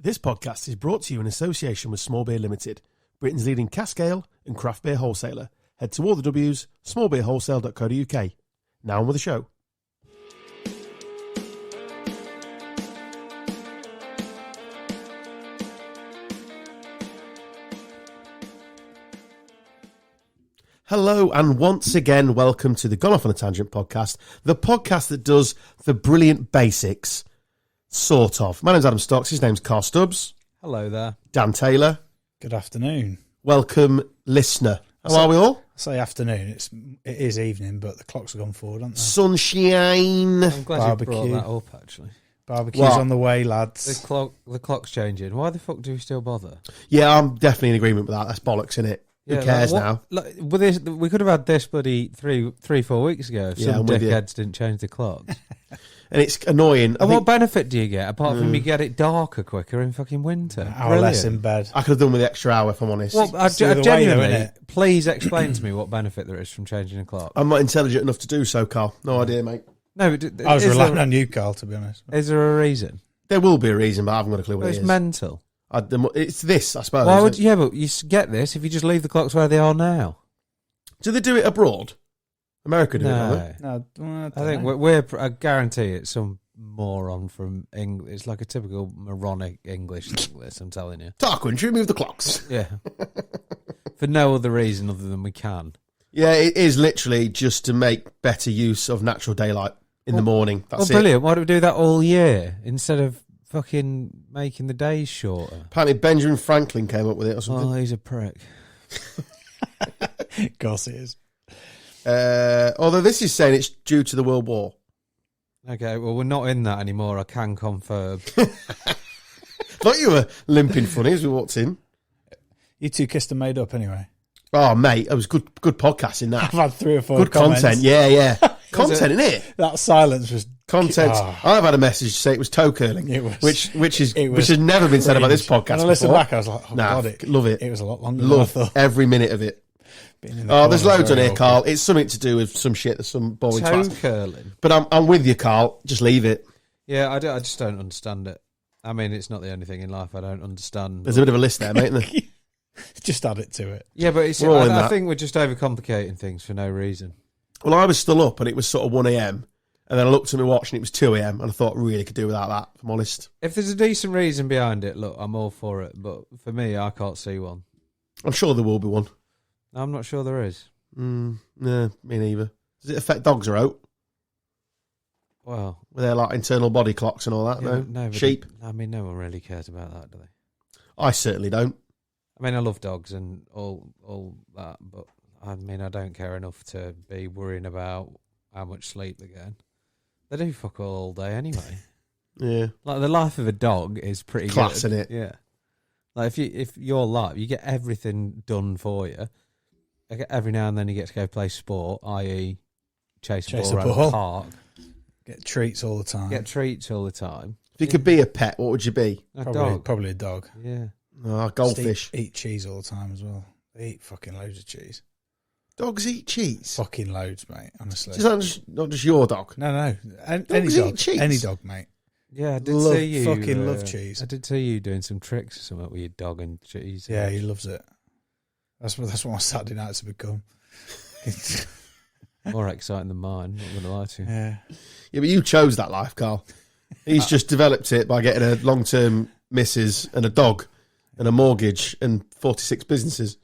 This podcast is brought to you in association with Small Beer Limited, Britain's leading cask ale and craft beer wholesaler. Head to all the W's, smallbeerwholesale.co.uk. Now on with the show. Hello, and once again, welcome to the Gone Off on a Tangent podcast, the podcast that does the brilliant basics, sort of. My name's Adam Stocks, his name's Carl Stubbs. Hello there. Dan Taylor. Good afternoon. Welcome, listener. How are we all? I say afternoon, it is evening, but the clocks have gone forward, haven't they? Sunshine. I'm glad Barbecue. you brought that up, actually. Barbecue's What? on the way, lads. The clock's changing. Why the fuck do we still bother? Yeah, I'm definitely in agreement with that. That's bollocks, innit? Who cares now? With this, we could have had this bloody 4 weeks ago if Yeah, some I'm with you. dickheads didn't change the clocks. And it's annoying. And what benefit do you get, apart from you get it darker quicker in fucking winter? An hour less in bed. I could have done with the extra hour, if I'm honest. Well, It's the other way, though, genuinely, innit? please explain to me what benefit there is from changing a clock. I'm not intelligent enough to do so, Carl. No idea, mate. No, but I was is relying there, on you, Carl, to be honest. is there a reason? There will be a reason, but I haven't got a clue what Well, it it's is. mental. It's this, I suppose. Why would you? Yeah, but you get this if you just leave the clocks where they are now. Do they do it abroad? America do it, don't they? No. No, I think I guarantee it's some moron from England. It's like a typical moronic English English, I'm telling you. Dark country, move the clocks. Yeah. For no other reason other than we can. Yeah, it is literally just to make better use of natural daylight in the morning. That's it. Brilliant. Why don't we do that all year instead of fucking making the days shorter? Apparently Benjamin Franklin came up with it or something. Oh, he's a prick. Of course it is. Although this is saying it's due to the World War. Okay, well, we're not in that anymore, I can confirm. Thought you were limping funny as we walked in. You two kissed and made up anyway. Oh, mate, it was good podcasting that. I've had 3 or 4 Good comments. content, yeah. Content, innit? That silence was... Content. Oh. I've had a message to say it was toe curling, It was- which it was has never been said about this cringe. podcast And I listened before. back, I was like, oh, Nah, God, love it. It was a lot longer than I Love thought. every minute of it. Being in the Oh, there's corner loads was on here, very Carl. awkward. It's something to do with some shit. There's some boring Toe twats. curling. But I'm with you, Carl. Just leave it. Yeah, I just don't understand it. I mean, it's not the only thing in life I don't understand. There's a bit of a list there, mate. Isn't there? Just add it to it. Yeah, but it's, We're all in I that. think we're just overcomplicating things for no reason. Well, I was still up and it was sort of 1 a.m. And then I looked at my watch and it was 2 a.m. And I thought, really could do without that, if I'm honest. If there's a decent reason behind it, look, I'm all for it. But for me, I can't see one. I'm sure there will be one. I'm not sure there is. No, me neither. Does it affect dogs or out? Well, With their like internal body clocks and all that? yeah, No? but Sheep? I mean, no one really cares about that, do they? I certainly don't. I mean, I love dogs and all that, but I mean, I don't care enough to be worrying about how much sleep they're getting. They do fuck all day anyway. Yeah. Like the life of a dog is pretty Class, good. innit? Yeah. Like if your life, you get everything done for you. Like every now and then you get to go play sport, i.e., chase a ball around the park, Get treats all the time. get treats all the time. If you could be a pet, what would you be? A probably, dog. probably a dog. Yeah. Oh, goldfish. Eat cheese all the time as well. They eat fucking loads of cheese. Dogs eat cheese. Fucking loads, mate, honestly. Is that not just your dog? No. Any Dogs dog. eat cheese? Any dog, mate. Yeah, I did Love- see you. fucking love cheese. I did see you doing some tricks or something with your dog and cheese. Yeah, he loves it. That's what my Saturday nights have become. More exciting than mine, not going to lie to you. Yeah. Yeah, but you chose that life, Carl. He's just developed it by getting a long-term missus and a dog and a mortgage and 46 businesses.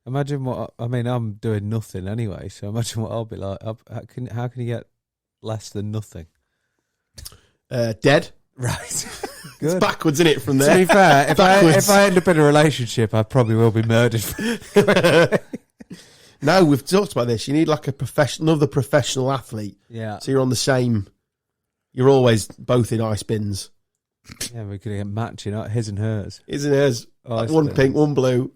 Imagine what, I mean, I'm doing nothing anyway, so imagine what I'll be like. How can you get less than nothing? Dead. Right. It's Good. backwards, isn't it, from To there? be fair, if Backwards. I end up in a relationship, I probably will be murdered. No, we've talked about this. You need like another professional athlete. Yeah. So you're on the same. You're always both in ice bins. Yeah, we could get matching his and hers. Isn't it? Ice One bins. pink, one blue.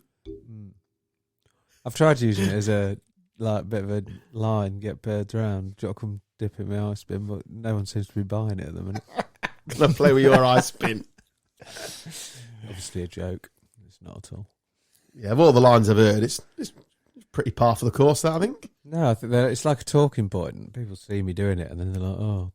I've tried using it as a bit of a line, get birds around. Do you want to come dip in my ice bin? But no one seems to be buying it at the minute. Can I play with your ice bin? Obviously a joke. It's not at all. Yeah, of all the lines I've heard, it's pretty par for the course, that, I think. No, I think it's like a talking point. People see me doing it and then they're like, oh,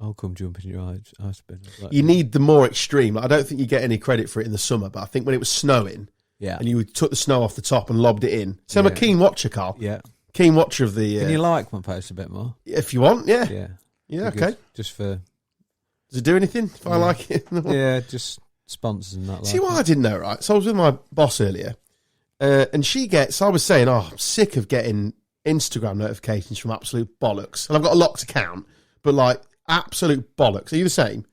I'll come jump in your ice bin. Like, You need the more extreme. I don't think you get any credit for it in the summer, but I think when it was snowing yeah, and you took the snow off the top and lobbed it in. So I'm a Yeah. keen watcher, Carl. yeah. Keen watcher of the... Can you like my post a bit more? if you want, yeah. Yeah, Yeah, Be good. okay. Just for Does it do anything if I like it? yeah, just sponsors and that. See like what I didn't know, right? So I was with my boss earlier, and I was saying, I'm sick of getting Instagram notifications from absolute bollocks. And I've got a locked account, but like absolute bollocks. Are you the same?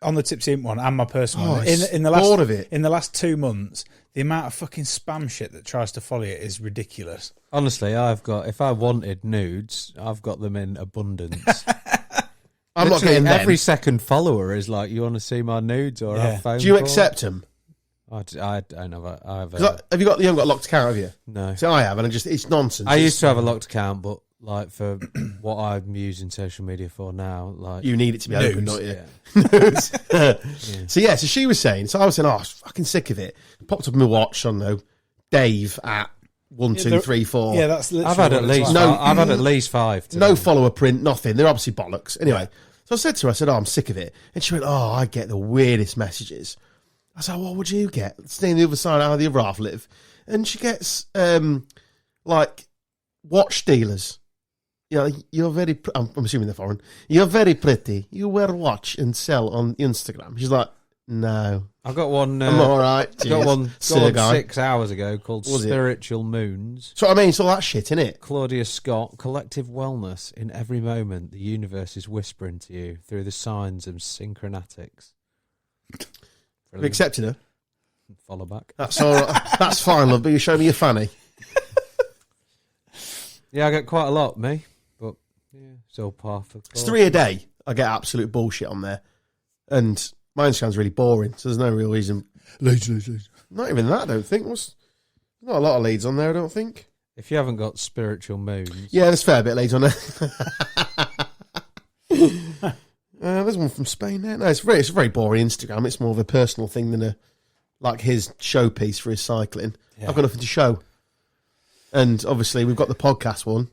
On the Tipsy Imp one and my personal Oh, one. it's In the bored of it. In the last 2 months, the amount of fucking spam shit that tries to follow you is ridiculous. Honestly, if I wanted nudes, I've got them in abundance. I'm not Literally getting them. every second follower is like, you want to see my nudes or Yeah. have phone Do you call? accept them? I don't have a... I have 'Cause a you haven't got a locked account, have you? no. See, I have, and it's nonsense. I used to have a locked account, but like for what I'm using social media for now, like... You need it to be open, don't you? yeah. So she was saying, so I was saying, I was fucking sick of it. Popped up in my watch, I don't know, Dave at 1, 2, 3, 4. Yeah, that's literally I've had what at it's least like. No. I've had at least 5 today. No follower print, nothing. They're obviously bollocks. Anyway, so I said to her, I'm sick of it. And she went, I get the weirdest messages. I was like, what would you get? Staying the other side, how the other half live. And she gets, like, watch dealers. You're very, I'm assuming they're foreign. You're very pretty. You wear watch and sell on Instagram. She's like, no. I got one. I'm all right. Got one Sir guy. 6 hours ago called Was it? Spiritual Moons. So I mean, it's all that shit, innit? Claudia Scott, collective wellness. In every moment, the universe is whispering to you through the signs and synchronatics. Have you accepted her? Follow back. That's all right. That's fine, love, but you show me your fanny. Yeah, I get quite a lot, me. But yeah, it's all par for It's 3 a day. I get absolute bullshit on there. And my Instagram's really boring, so there's no real reason. Leads. Not even that, I don't think. There's not a lot of leads on there, I don't think. If you haven't got spiritual moons, Yeah, there's a fair bit of leads on there. There's one from Spain there. No, it's a very boring Instagram. It's more of a personal thing than like his showpiece for his cycling. Yeah. I've got nothing to show. And obviously we've got the podcast one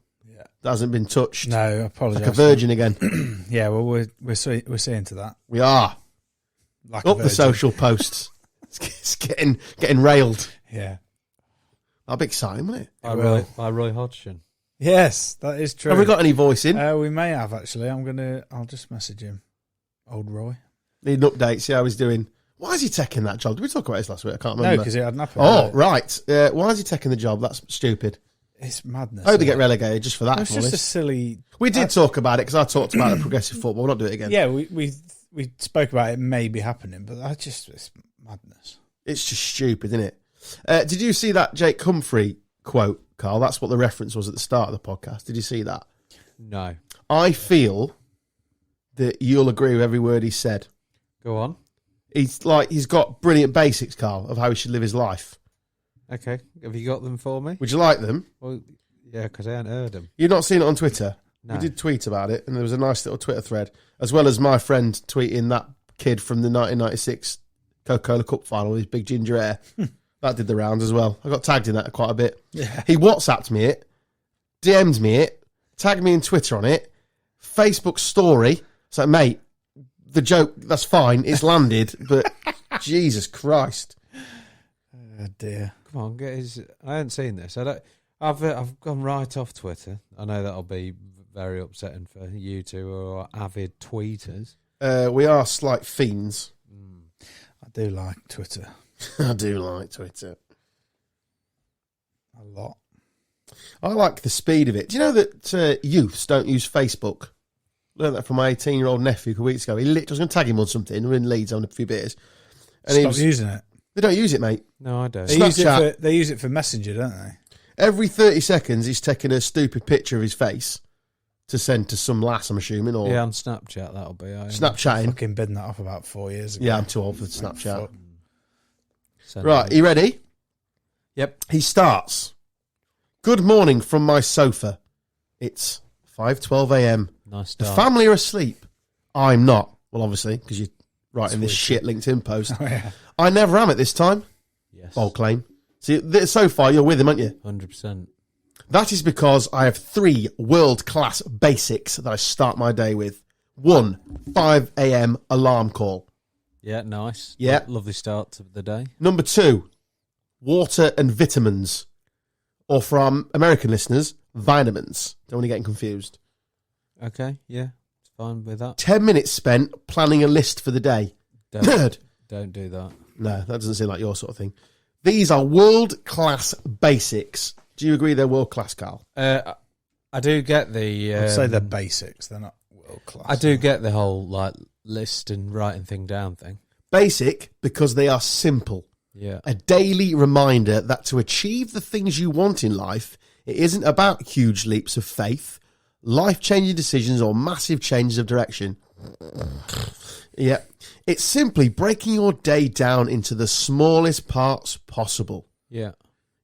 that hasn't been touched. No, I apologise. Like a virgin again. Yeah, well, we're seeing to that. We are. Like a Up the virgin. social posts. It's getting railed. Yeah. That'll be exciting, won't it? by Roy Hodgson. Yes, that is true. Have we got any voice in? We may have actually. I'll just message him. Old Roy. Need an update, see how he's doing. Why is he taking that job? Did we talk about this last week? I can't No, remember. because it had happened. Oh, right. Why is he taking the job? That's stupid. It's madness. I hope they isn't get it? relegated just for that. It's if I'm just a honest. silly. We did talk about it because I talked about the progressive football. We'll not do it again. Yeah, we spoke about it maybe happening, but it's madness. It's just stupid, isn't it? Did you see that Jake Humphrey quote, Carl? That's what the reference was at the start of the podcast. Did you see that? No. I feel that you'll agree with every word he said. Go on. He's got brilliant basics, Carl, of how he should live his life. Okay. Have you got them for me? Would you like them? Well, yeah, because I hadn't heard them. You've not seen it on Twitter? No. We did tweet about it, and there was a nice little Twitter thread, as well as my friend tweeting that kid from the 1996 Coca-Cola Cup final with his big ginger hair. That did the rounds as well. I got tagged in that quite a bit. Yeah. He WhatsApped me it, DM'd me it, tagged me in Twitter on it, Facebook story. It's like, mate, the joke, that's fine, it's landed, but Jesus Christ. Oh dear. Come on, get his. I hadn't seen this. I've gone right off Twitter. I know that'll be very upsetting for you two who are avid tweeters. We are slight fiends. I do like Twitter I do like Twitter. a lot. I like the speed of it. Do you know that youths don't use Facebook? Learned that from my 18-year-old nephew a couple of weeks ago. I was going to tag him on something. We're in Leeds on a few beers. And Stop using it. They don't use it, mate. No, I don't. They use it for Messenger, don't they? Every 30 seconds, he's taking a stupid picture of his face to send to some lass, I'm assuming, or Yeah, on Snapchat that'll be. Snapchatting. Fucking bidding that off about 4 years ago. Yeah, I'm too old for Snapchat. Send Right, it. are you ready? Yep. He starts. Good morning from my sofa. It's 5:12 a.m. Nice The start. family are asleep. I'm not. Well, obviously, because you're writing this shit Tweeting. LinkedIn post. Oh, yeah. I never am at this time. Yes. Bold claim. See, so far you're with him, aren't you? 100%. That is because I have 3 world-class basics that I start my day with. 1, 5 a.m. alarm call. Yeah, nice. Yeah. Lovely start to the day. Number 2, water and vitamins. Or for our American listeners, vitamins. Don't want to get confused. Okay, yeah. It's fine with that. 10 minutes spent planning a list for the day. Nerd. Don't do that. No, that doesn't seem like your sort of thing. These are world-class basics. Do you agree they're world-class, Carl? I do get the... I'd say they're basics. They're not world class. I do get the whole like list and writing thing down thing. Basic because they are simple. Yeah. A daily reminder that to achieve the things you want in life, it isn't about huge leaps of faith, life-changing decisions, or massive changes of direction. Yeah. It's simply breaking your day down into the smallest parts possible. Yeah.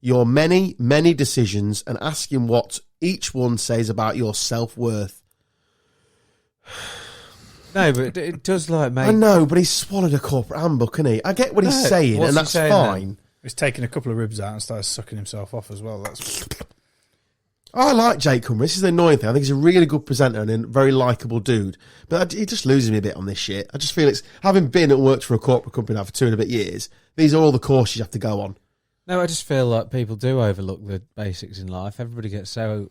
Your many, many decisions and asking what each one says about your self-worth. No, but it does like make... I know, but he's swallowed a corporate handbook, hasn't he? I get what he's saying, what's and he that's saying fine. He's taken a couple of ribs out and started sucking himself off as well. That's I like Jake Cumber. This is the annoying thing. I think he's a really good presenter and a very likeable dude. But he just loses me a bit on this shit. I just feel it's... Having been and worked for a corporate company now for 2 and a bit years, these are all the courses you have to go on. No, I just feel like people do overlook the basics in life. Everybody gets so...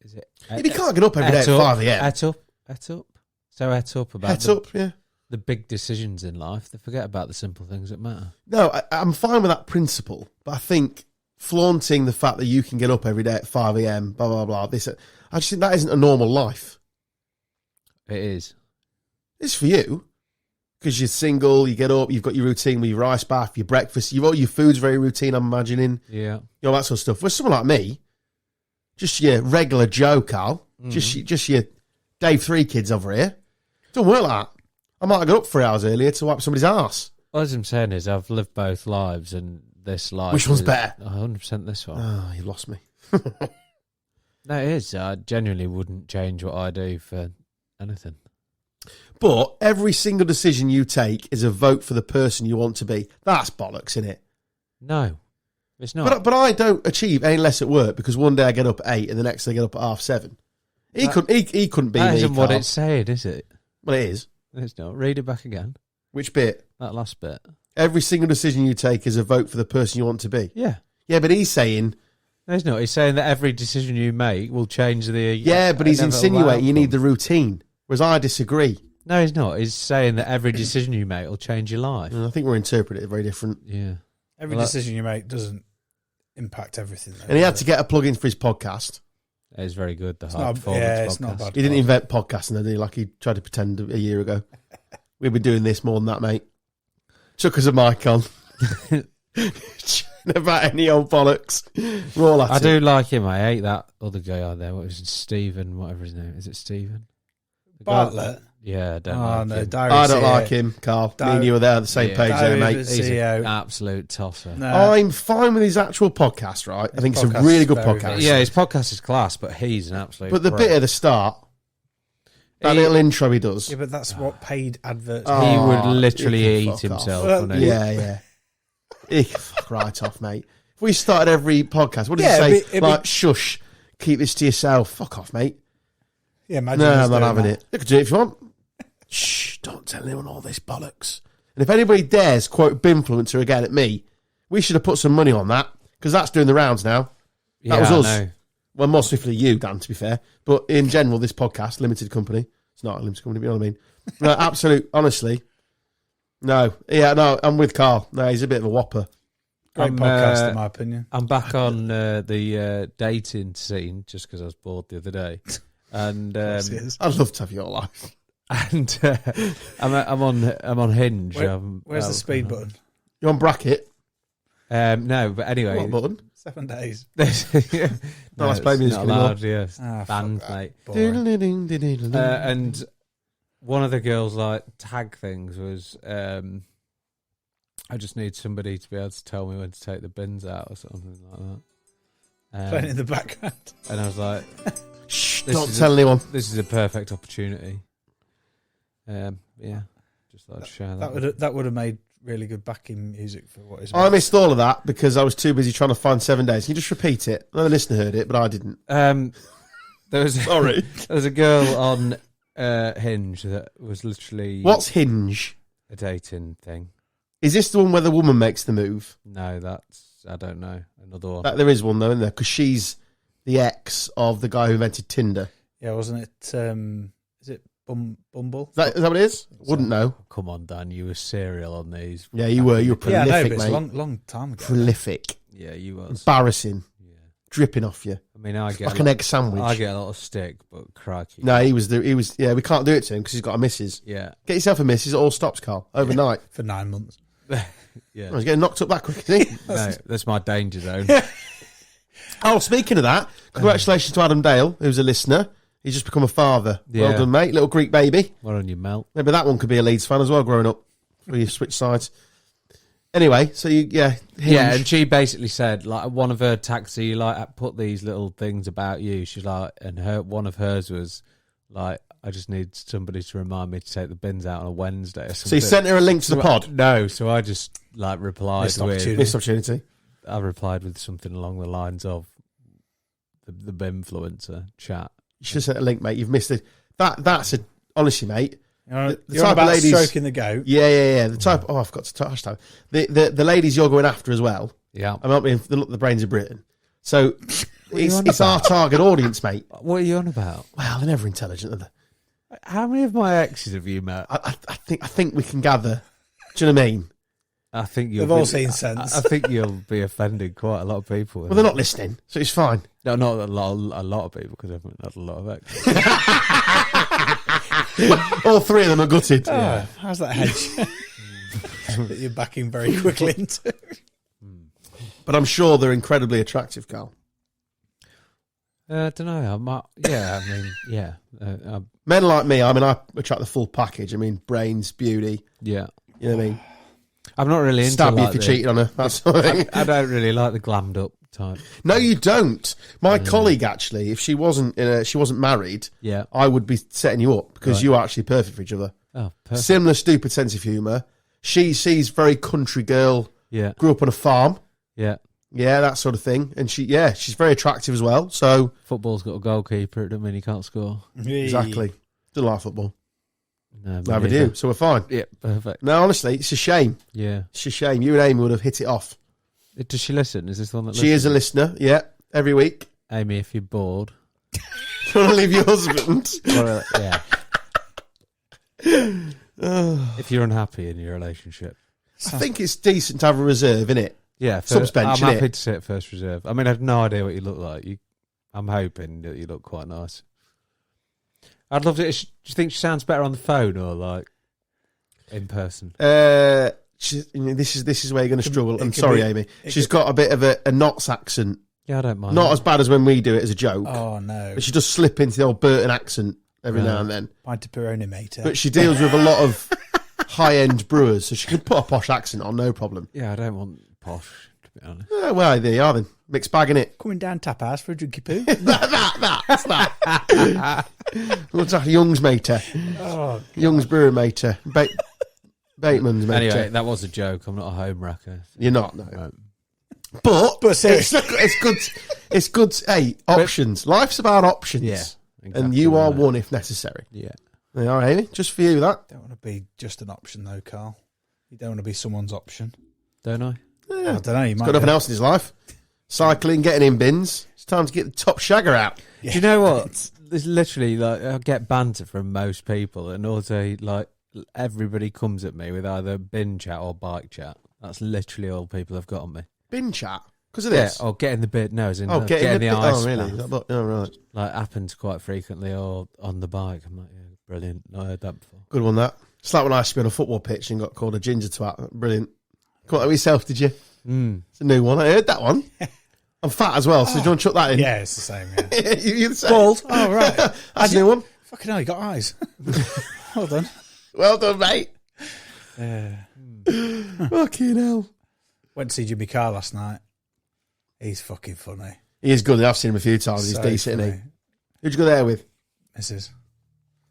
Is it... If you can't get up every day at 5 a.m. Et up. So et up about the big decisions in life. They forget about the simple things that matter. No, I'm fine with that principle. But I think flaunting the fact that you can get up every day at 5 a.m, blah, blah, blah, this... I just think that isn't a normal life. It is. It's for you. Because you're single, you get up, you've got your routine with your ice bath, your breakfast, your food's very routine, I'm imagining. Yeah. You know, that sort of stuff. Whereas someone like me, just your regular Joe, Carl, just your day 3 kids over here, don't work like that. I might have got up 3 hours earlier to wipe somebody's arse. Well, as I'm saying is I've lived both lives and this life... Which one's better? 100% this one. Oh, you've lost me. No, it is. I genuinely wouldn't change what I do for anything. But every single decision you take is a vote for the person you want to be. That's bollocks, isn't it? No, it's not. But I don't achieve any less at work because one day I get up at 8 and the next day I get up at 7:30. He couldn't be that me, isn't what Carl. it's saying, is it? Well, it is. It's not. Read it back again. Which bit? That last bit. Every single decision you take is a vote for the person you want to be. Yeah. Yeah, but he's saying... No, he's not. He's saying that every decision you make will change the... Yeah, but he's insinuating you need the routine, whereas I disagree. No, he's not. He's saying that every decision you make will change your life. And I think we're interpreting it very different. Yeah. every decision you make doesn't impact everything. Though, and he had to get a plug in for his podcast. It's very good. It's not a bad. He didn't invent podcasting, did he? Like he tried to pretend a year ago. We've been doing this more than that, mate. Chuck us a mic on. About any old bollocks. We're all at I it. do like him. I hate that other guy out there. What was it? Stephen, whatever his name is. It Stephen? Bartlett. Yeah, I don't like him. I don't like him, Carl. Me and you were there on the same page there, mate. He's an absolute tosser. No. I'm fine with his actual podcast, right? I think it's a really good podcast. Yeah, his podcast is class, but he's an absolute But the pro. bit at the start, that little intro he does. Yeah, but that's what paid adverts. He would he literally can eat fuck himself. off. Wouldn't he? Yeah. He can fuck right off, mate. If we started every podcast, what did Yeah, he say? it'd Like, shush, keep this to yourself. Fuck off, mate. Yeah, imagine No, us I'm not doing having that. it. You can do it if you want. Shh, don't tell anyone all this bollocks. And if anybody dares quote Binfluencer again at me, we should have put some money on that, because that's doing the rounds now. That was us. I know. Well, more swiftly you, Dan, to be fair. But in general, this podcast, limited company. It's not a limited company, but you know what I mean. No, absolute, honestly. No. Yeah, no, I'm with Carl. No, he's a bit of a whopper. Great podcast, in my opinion. I'm back on the dating scene just because I was bored the other day. And I'd love to have your life. And I'm on Hinge. Where's the speed button? You're on bracket. No, but anyway, What button? 7 days. no, let's play it's music not anymore. allowed. Yeah, Ah, banned, fuck that. mate. Boring. And one of the girls' like tag things was, I just need somebody to be able to tell me when to take the bins out or something like that. Playing in the background. And I was like, Shh, This don't is tell anyone. this is a perfect opportunity. Yeah, just thought I'd share that. That would have made really good backing music for what is. I missed all of that because I was too busy trying to find 7 days. Can you just repeat it? No, the listener heard it, but I didn't. There was Sorry. there was a girl on Hinge that was literally What's Hinge? a dating thing. Is this the one where the woman makes the move? No, I don't know. Another one. There is one though, isn't there? Because she's the ex of the guy who invented Tinder. Yeah, wasn't it? Is it Bumble? Is that what it is? Wouldn't know. Come on, Dan. You were serial on these. Yeah, you were. You were Yeah, I prolific, know, but mate. it's a long time ago. Prolific. Yeah, you was. Embarrassing. Yeah. Dripping off you. I mean, I get Like an egg sandwich. I get a lot of stick, but crikey. No, he was. Yeah, we can't do it to him because he's got a missus. Yeah. Get yourself a missus. It all stops, Carl. Overnight. For 9 months. Yeah. Oh, he's getting knocked up that quick, isn't he? No, that's my danger zone. Oh, speaking of that, congratulations to Adam Dale, who's a listener. He's just become a father. Yeah. Well done, mate. Little Greek baby. What on your melt? Maybe that one could be a Leeds fan as well, growing up. Where you switch sides. Anyway, so Hinge. Yeah, and she basically said, like, one of her taxi, like, put these little things about you. She's like, and one of hers was, like, I just need somebody to remind me to take the bins out on a Wednesday or something. So you sent her a link to the pod? No, so I just, like, replied Missed opportunity. I replied with something along the lines of the Bimfluencer chat. You should have sent a link, mate. You've missed it. That's honestly, mate. You're The on type about of ladies stroking the goat. Yeah. The type. Oh, I forgot to touch that. The ladies you're going after as well. Yeah. I might be the brains of Britain. So you on it's our target audience, mate. What are you on about? Well, they're never intelligent, are they? How many of my exes have you met? I think we can gather. Do you know what I mean? I think you'll They've all seen sense. I think you'll be offending quite a lot of people. Well, they're not listening, so it's fine. No, not a lot of people, because I've had a lot of exes. All three of them are gutted. Oh, how's that hedge that you're backing very quickly into? But I'm sure they're incredibly attractive, Carl. I don't know. Men like me, I mean, I attract the full package. I mean, brains, beauty. Yeah. You know what I mean? I'm not really into Stab you like if you cheated on her. That sort of thing. I don't really like the glammed up type. No, you don't. My colleague, actually, if she wasn't married, Yeah. I would be setting you up because Right. you are actually perfect for each other. Oh, perfect. Similar stupid sense of humour. She's very country girl. Yeah. Grew up on a farm. Yeah. Yeah, that sort of thing. And she's very attractive as well. So Football's got a goalkeeper. It doesn't mean he can't score. exactly. Don't like football. No, Never do. So we're fine. Yeah, perfect. No, honestly, it's a shame. Yeah. It's a shame. You and Amy would have hit it off. Does she listen? Is this the one that She is a listener. Yeah, every week. Amy, if you're bored. Do you want to leave your husband? Yeah. If you're unhappy in your relationship. I think it's decent to have a reserve, innit? Yeah, Subbench, I'm innit? happy to sit first reserve. I mean, I have no idea what you look like. I'm hoping that you look quite nice. I'd love to. Do you think she sounds better on the phone or like in person? This is where you're going to struggle. I'm sorry, Amy. She's got a bit of a Notts accent. Yeah, I don't mind. Not as bad as when we do it as a joke. Oh, no. But she does slip into the old Burton accent every now and then. Pint of Peroni, mate. But she deals with a lot of high-end brewers, so she could put a posh accent on, no problem. Yeah, I don't want posh, to be honest. Well, there you are then. Mixed bag, innit? Coming down tap house for a drinky poo. That's that. Looks like Young's mater. Oh, Young's brewer mater. Bateman's mater. Anyway, that was a joke. I'm not a home wrecker. You're not, no. Right. But seriously. it's good. It's good. Hey, options. Life's about options. Yeah. And exactly you are right. one if necessary. Yeah. They are, Amy. Just for you, that. Don't want to be just an option, though, Carl. You don't want to be someone's option. Don't I? I don't know. You might. Got nothing else in his life. Cycling, getting in bins. It's time to get the top shagger out. Do you know what? There's literally like I get banter from most people, and also like everybody comes at me with either bin chat or bike chat. That's literally all people have got on me. Bin chat? Because of this? Yeah, or get in the bin. No, as in Get in the bin. ice. Oh, really? bath. Oh, right. Like happens quite frequently, or on the bike. I'm like, yeah, brilliant. I heard that before. Good one, that. It's like when I used to be on a football pitch and got called a ginger twat. Brilliant. Caught that with yourself, did you? It's a new one. I heard that one. I'm fat as well, so do you want to chuck that in? Yeah, it's the same. Yeah. You're the same. Bald. Oh, right. That's a new one. Fucking hell, you got eyes. Well done. Well done, mate. Uh, Fucking hell. went to see Jimmy Carr last night. He's fucking funny. He is good. I've seen him a few times. He's So decent, isn't funny. he? Who'd you go there with? Mrs.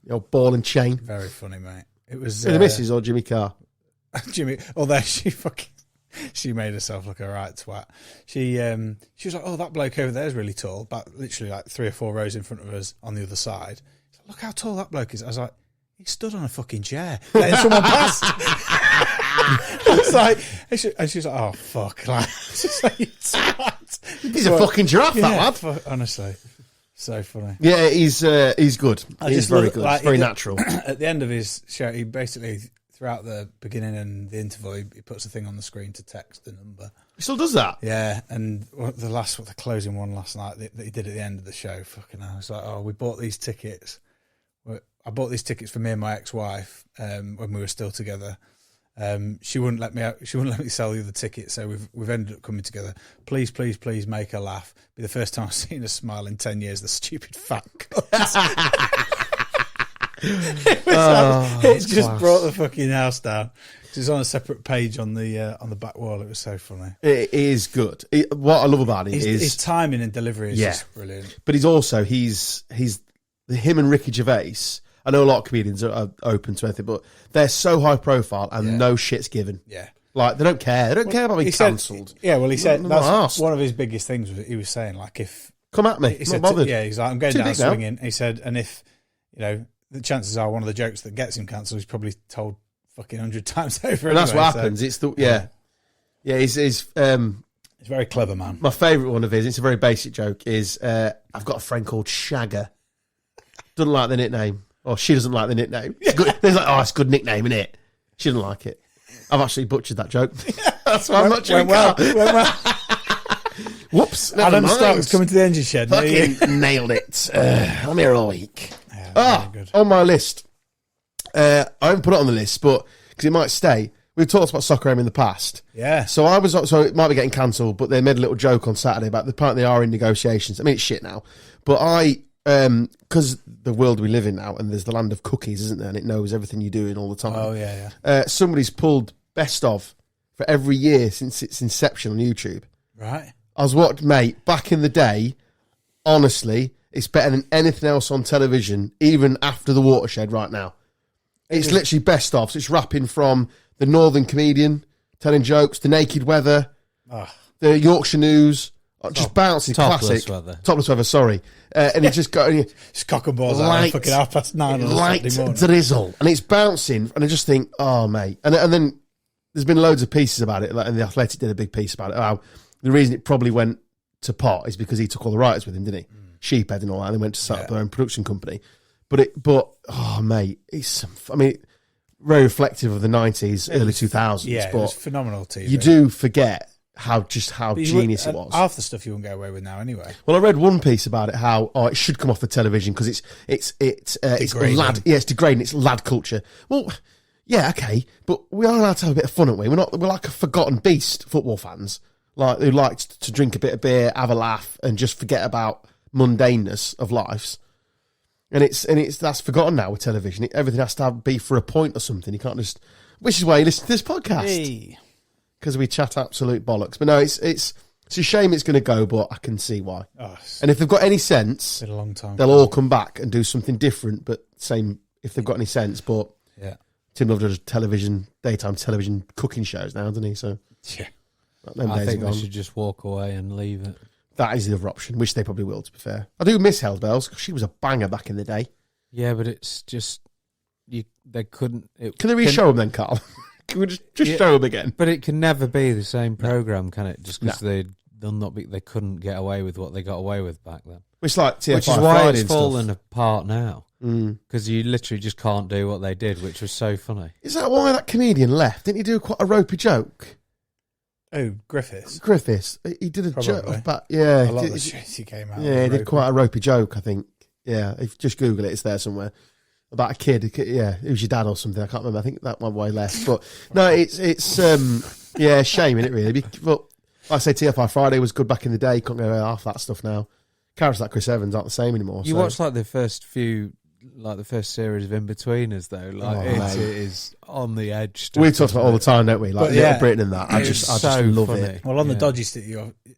The old ball and chain. Very funny, mate. It was The missus or Jimmy Carr? Jimmy. Although she made herself look a right twat. She was like, "Oh, that bloke over there is really tall." But literally like 3 or 4 rows in front of us on the other side. She's like, look how tall that bloke is. I was like, he stood on a fucking chair, letting someone past. It's like, and she was like, oh fuck, like, He's a fucking giraffe, that lad. Honestly, so funny. Yeah, he's good. He's very good. Like, it's very natural. At the end of his show, he basically, throughout the beginning and the interval, he puts a thing on the screen to text the number. He still does that. Yeah, and the closing one last night that he did at the end of the show, fucking hell, it's like, we bought these tickets. I bought these tickets for me and my ex-wife when we were still together. She wouldn't let me out. She wouldn't let me sell the other tickets, so we've ended up coming together. Please, please, please make her laugh. Be the first time I've seen her smile in 10 years. The stupid fat cunt. It's just brought the fucking house down. It's on a separate page on the back wall. It was so funny. It is good. What I love about it is his timing and delivery is just brilliant. But he's him and Ricky Gervais. I know a lot of comedians are open to anything, but they're so high profile and no shit's given. Yeah. Like, they don't care. They don't care about being cancelled. Yeah, well, he said that's one of his biggest things. He was saying, like, if... Come at me. He said, not bothered. he's like, I'm going down swinging. He said, and if, the chances are one of the jokes that gets him cancelled is probably told fucking 100 times over. And that's what happens. It's the... Yeah. Yeah, he's a very clever man. My favourite one of his, it's a very basic joke, is I've got a friend called Shagger. Doesn't like the nickname. Or she doesn't like the nickname. It's good. There's like, it's a good nickname, isn't it? She doesn't like it. I've actually butchered that joke. That's why I'm not chewing well. Whoops. Adam Stark's coming to the engine shed. Fucking nailed it. I'm here all week. Yeah, good. On my list. I haven't put it on the list, but because it might stay. We've talked about Soccer Aim in the past. Yeah. So it might be getting cancelled, but they made a little joke on Saturday about the part they are in negotiations. I mean, it's shit now. But because the world we live in now, and there's the land of cookies, isn't there? And it knows everything you're doing all the time. Oh, yeah. Somebody's pulled best of for every year since its inception on YouTube. Right. I was watching, mate, back in the day, honestly, it's better than anything else on television, even after The Watershed right now. It's literally best of. So it's rapping from the Northern Comedian, telling jokes, the Naked Weather, the Yorkshire News, just bouncing, classic. Topless Weather, sorry. And it just got... It's cock and balls out at fucking 9:30 on a Saturday morning. Drizzle. And it's bouncing, and I just think, oh, mate. And then there's been loads of pieces about it, and The Athletic did a big piece about it. Oh, the reason it probably went to pot is because he took all the writers with him, didn't he? Sheephead and all that, and they went to set up their own production company. But oh, mate, very reflective of the 90s, early 2000s. Yeah, but it was phenomenal TV. You do forget how genius it was. Half the stuff you wouldn't get away with now anyway. Well, I read one piece about it, how it should come off the television because it's lad. Yeah, it's degrading. It's lad culture. Well, yeah, okay, but we are allowed to have a bit of fun, aren't we? We're like a forgotten beast, football fans, like who likes to drink a bit of beer, have a laugh, and just forget about mundaneness of lives. And that's forgotten now with television. Everything has to be for a point or something. You can't just... Which is why you listen to this podcast. Because we chat absolute bollocks. But no, it's a shame it's going to go, but I can see why. And if they've got any sense, been a long time they'll all come back and do something different, but same if they've got any sense. But yeah, Tim Love does daytime television cooking shows now, doesn't he? So yeah, I think they should just walk away and leave it. That is the other option, which they probably will, to be fair. I do miss Hell's Bells, because she was a banger back in the day. Yeah, but it's just... they couldn't... Can they re-show them then, Carl? Can we just show them again? But it can never be the same programme, can it? Just because they couldn't get away with what they got away with back then. It's like TFI which is Friday why and it's stuff. fallen apart now. Because you literally just can't do what they did, which was so funny. Is that why that comedian left? Didn't he do quite a ropey joke? Oh, Griffiths. He did a Probably. joke about... Yeah. A lot of the shit he came out Yeah, he did quite a ropey joke, I think. Yeah, if you just Google it, it's there somewhere. About a kid, yeah, it was your dad or something. I can't remember. I think that went way less. But no, it's yeah, shame in it really. But like I say, TFI Friday was good back in the day. Can't go half that stuff now. Characters like Chris Evans aren't the same anymore. You watch like the first series of In-Betweeners though. Like it is on the edge. We talk about it all the time, don't we? Like Little Britain and that. I just love funny. it. Well, on the dodgy stick,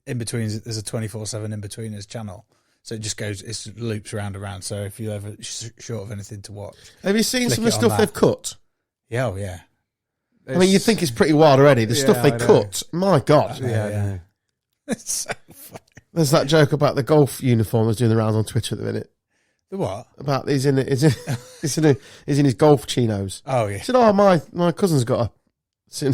In-Betweens, there's a 24/7 In-Betweeners channel. So it just goes, it loops round and round. So if you're ever short of anything to watch. Have you seen some of the stuff they've cut? Yeah, oh yeah. I mean, you think it's pretty wild already. The stuff they cut, my God. Yeah. It's so funny. There's that joke about the golf uniform that's doing the rounds on Twitter at the minute. The what? About he's in his golf chinos. Oh yeah. He said, "Oh, my cousin's got a."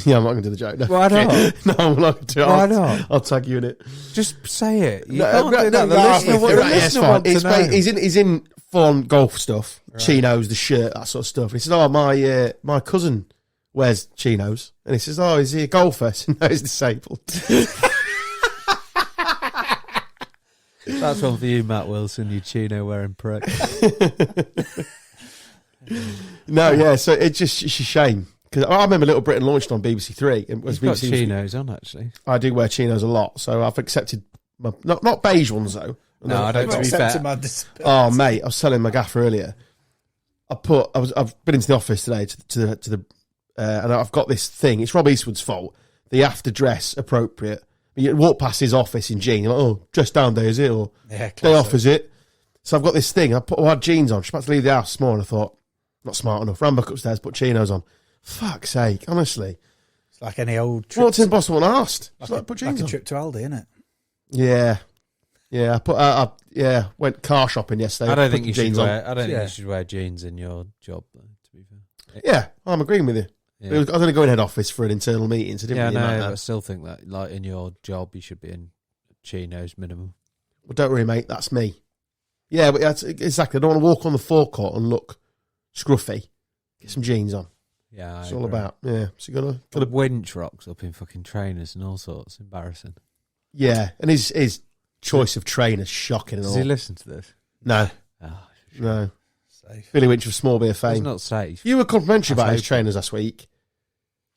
Yeah, I'm not going to do the joke. No. Why not? No, I'm not going to do it. Why not? I'll tag you in it. Just say it. You No, can't do that. The no, listener, no, the right, listener fine. wants to know. He's in full-on golf stuff, chinos, the shirt, that sort of stuff. And he said, "Oh, my cousin wears chinos," and he says, "Oh, is he a golfer?" I said, "No, he's disabled." That's one for you, Matt Wilson. You chino wearing prick. No, yeah. So it's a shame. Because I remember Little Britain launched on BBC Three. It was You've got BBC chinos on, actually. I do wear chinos a lot, so I've accepted not beige ones though. No, I don't. To be Accepted fair, my disability. Oh mate, I was telling my gaffer earlier. I've been into the office today to the and I've got this thing. It's Rob Eastwood's fault. The after dress appropriate. You walk past his office in jeans. You're like, oh, dress down day is it or Yeah, day off is it? So I've got this thing. I had jeans on. She's about to leave the house this morning. I thought, not smart enough. Ran back upstairs, put chinos on. Fuck's sake, honestly. It's like any old trip. Walked in Boston and asked. She's like, like, put like jeans a on. trip to Aldi, isn't it? Yeah. I went car shopping yesterday. I don't put think the you should jeans wear. on. I don't think Yeah. you should wear jeans in your job. Though, to be fair. Yeah, I'm agreeing with you. Yeah. I was only going head office for an internal meeting, so it didn't Yeah, really no, matter. but I still think that, like, in your job, you should be in chinos minimum. Well, don't worry, mate. That's me. Yeah, but that's exactly. I don't want to walk on the forecourt and look scruffy. Get some jeans on. Yeah, It's all about. Yeah, so you gotta. Winch rocks up in fucking trainers and all sorts. Embarrassing. Yeah, and his choice of trainers shocking and Does all. he listen to this? No, Oh, no. Safe. Billy Winch of Small Beer it's fame. not safe. You were complimentary That's about his open. trainers last week.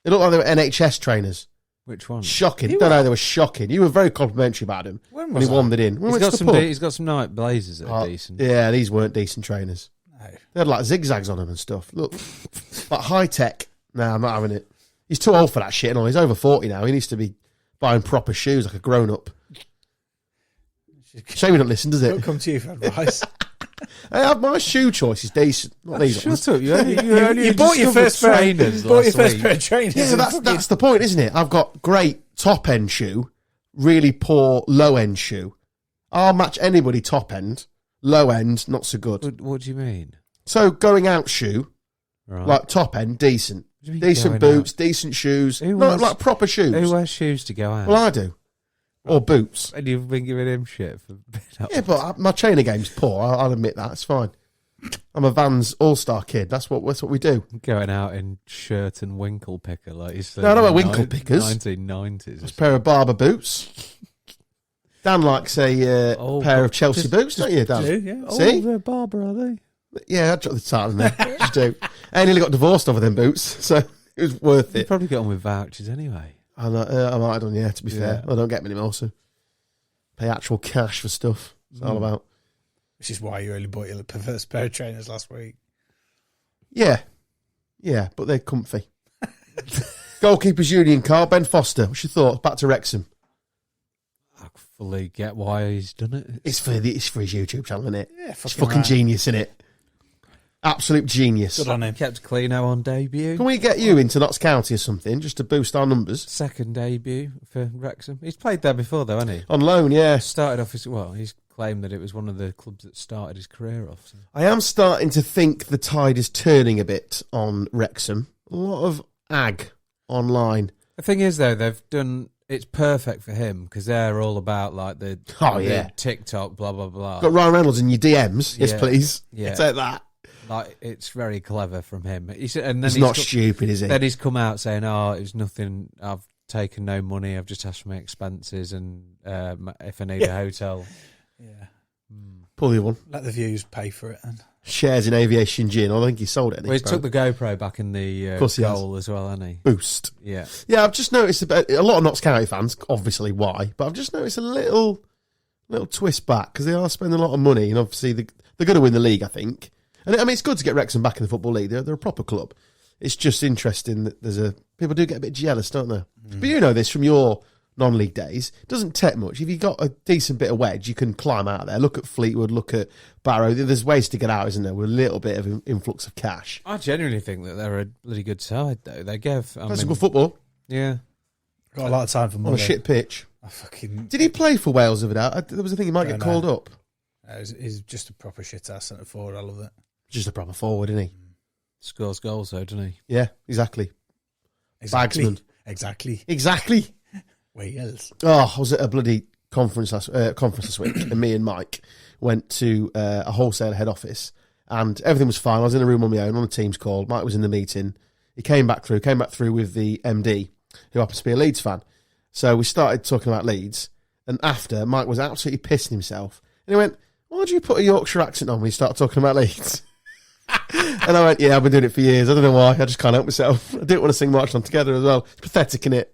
They looked like they were NHS trainers. Which one? Shocking. He Don't was- know, they were shocking. You were very complimentary about him When when he was I? wandered in. We He's went got to some. the pub. He's got some night blazers that are decent. Yeah, these weren't decent trainers. No. They had like zigzags on them and stuff. Look, like high tech. No, I'm not having it. He's too old for that shit and all. He's over 40 now. He needs to be buying proper shoes like a grown up. Shame he don't listen, does Don't it? come to you for advice. My shoe choice is decent. Not these ones. Shut up! You only you bought your first pair. You trainers. bought your last first week. pair of trainers. Yeah, and that's the point, isn't it? I've got great top end shoe, really poor low end shoe. I'll match anybody top end, low end not so good. What do you mean? So going out shoe, Right. like top end, decent, What do you mean decent going boots, decent shoes, Who no, wears- like proper shoes. Who wears shoes to go out? Well, I do, or boots. And you've been giving him shit for being up. Yeah, but my trainer game's poor. I'll admit that. It's fine. I'm a Vans all-star kid. That's what we do. Going out in shirt and winkle picker like you said. No, I don't wear in winkle pickers. 1990s. Just a pair of Barber boots. Dan likes a pair of Chelsea boots, don't you, Dan? Do, yeah. See? they're Barber, are they? Yeah, I dropped the title in there. Just do. I nearly got divorced over them boots, so it was worth You it. probably get on with vouchers anyway. I might have done, yeah, to be fair. I don't get many more, so pay actual cash for stuff. It's all about. Which is why you only bought your first pair of trainers last week. Yeah, but they're comfy. Goalkeepers Union car, Ben Foster. What's your thoughts? Back to Wrexham. I fully get why he's done it. It's for his YouTube channel, isn't it? Yeah, It's fucking genius, isn't it? Absolute genius. Good on him. Kept Clino on debut. Can we get you into Notts County or something just to boost our numbers? Second debut for Wrexham. He's played there before, though, hasn't he? On loan, yeah. Started off he's claimed that it was one of the clubs that started his career off. So. I am starting to think the tide is turning a bit on Wrexham. A lot of ag online. The thing is, though, they've done. It's perfect for him because they're all about like the TikTok, blah blah blah. Got Ryan Reynolds in your DMs. Yes, Yeah. please. Yeah. Take that. Like it's very clever from him. And then It's not stupid, is it? Then he's come out saying, "Oh, it was nothing. I've taken no money. I've just asked for my expenses and if I need a hotel." Yeah. Pull the one. Let the views pay for it. And Shares in Aviation Gin. I think he sold it. Well, he took the GoPro back in the course he has. goal as well, hasn't he? boost. Yeah. Yeah, I've just noticed a lot of Notts County fans, obviously why, but I've just noticed a little twist back because they are spending a lot of money and obviously they're going to win the league, I think. And I mean, it's good to get Wrexham back in the Football League. They're a proper club. It's just interesting that people do get a bit jealous, don't they? But you know this from your non-league days. It doesn't take much. If you've got a decent bit of wedge, you can climb out of there. Look at Fleetwood, look at Barrow. There's ways to get out, isn't there, with a little bit of influx of cash. I genuinely think that they're a bloody good side, though. They gave. That's good football Yeah. got a lot of time for on money. a shit pitch. I fucking Did he play for Wales over that? There was a thing he might get Don't called know. up. He's just a proper shit-ass centre forward. I love it. Just a proper forward, isn't he? Scores goals, though, doesn't he? Yeah, exactly. Bagsman. Exactly. Wales. Oh, I was at a bloody conference last week, and me and Mike went to a wholesale head office, and everything was fine. I was in a room on my own on a Teams call. Mike was in the meeting. He came back through with the MD, who happens to be a Leeds fan. So we started talking about Leeds, and after, Mike was absolutely pissing himself. And he went, "Why do you put a Yorkshire accent on when you start talking about Leeds?" And I went, "Yeah, I've been doing it for years. I don't know why. I just can't help myself. I didn't want to sing March On Together as well. It's pathetic, innit?"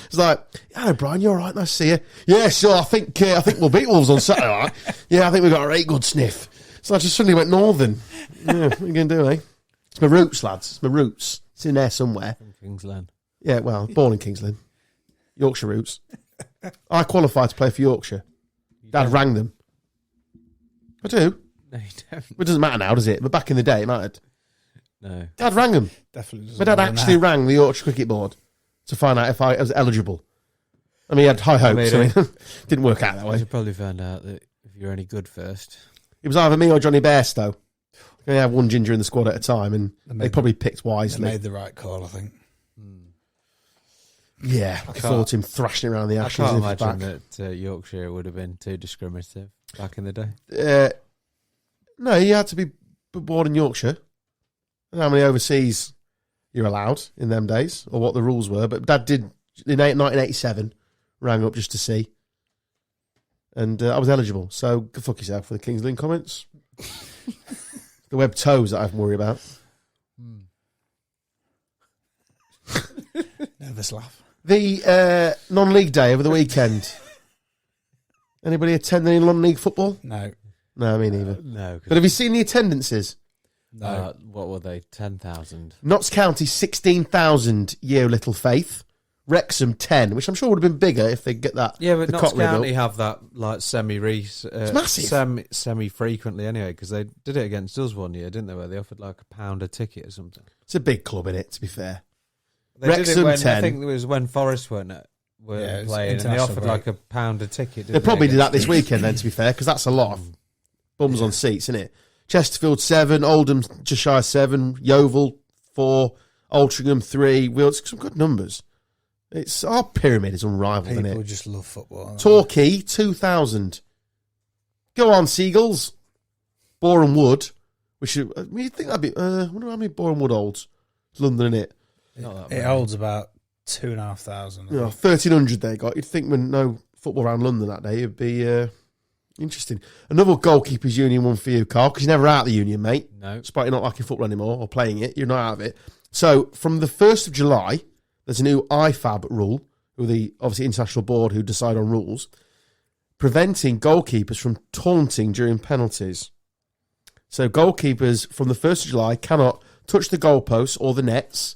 It's like, "Hello, Brian, you all right? Nice to see you." "Yeah, sure. I think we'll beat Wolves on Saturday, all right?" "Yeah, I think we've got a very good sniff." So I just suddenly went northern. Yeah, what are you going to do, eh? It's my roots, lads. It's my roots. It's in there somewhere. From Kingsland. Yeah, well, born in Kingsland. Yorkshire roots. I qualified to play for Yorkshire. Dad rang them. I do. No, you don't. It doesn't matter now, does it? But back in the day, it mattered. No. Dad rang them. Definitely doesn't My dad matter actually now. rang the Yorkshire Cricket Board to find out if I was eligible. I mean, he had high hopes. mean, Didn't work out that I way. should probably find out that if you're any good first. It was either me or Johnny Bairstow. We only had one ginger in the squad at a time, and They they made probably picked They wisely. made the right call, I think. Yeah, I thought him thrashing around the I ashes. can't in his imagine back. that Yorkshire would have been too discriminative back in the day. No, you had to be born in Yorkshire. I don't know how many overseas you're allowed in them days, or what the rules were, but Dad did in 1987, rang up just to see. And I was eligible, so go fuck yourself for the Kings Lynn comments. The web toes that I have to worry about. Nervous laugh. The non-league day over the weekend. Anybody attend any non-league football? No. No, me neither. No. But have you seen the attendances? No. What were they? 10,000. Notts County, 16,000, Year Little Faith. Wrexham, 10, which I'm sure would have been bigger if they get that. Yeah, but the Notts Cockney County built. have that like massive. semi-frequently anyway, because they did it against us one year, didn't they? Where they offered like £1 a ticket or something. It's a big club, innit, to be fair. They did Wrexham, it when, 10. I think it was when Forest were Yeah, it was playing, and they international offered break. like £1 a ticket. They probably did that this weekend then, to be fair, because that's a lot of bums on seats, isn't it? Chesterfield, 7, Oldham, just shy of 7, Yeovil, 4, Altrincham, 3, Wilts, some good numbers. Our pyramid is unrivaled, isn't People it? just love football. don't Torquay, 2,000. Go on, Seagulls. Boreham Wood. We should. You think that'd be? I wonder how many Boreham Wood holds. It's London, innit? they? It holds about 2,500. You know, 1,300 they got. You'd think when no football around London that day, it'd be interesting. Another goalkeepers union one for you, Carl, because you're never out of the union, mate. No. Despite you not liking football anymore or playing it, you're not out of it. So from the 1st of July, there's a new IFAB rule, who the obviously international board who decide on rules, preventing goalkeepers from taunting during penalties. So goalkeepers from the 1st of July cannot touch the goalposts or the nets.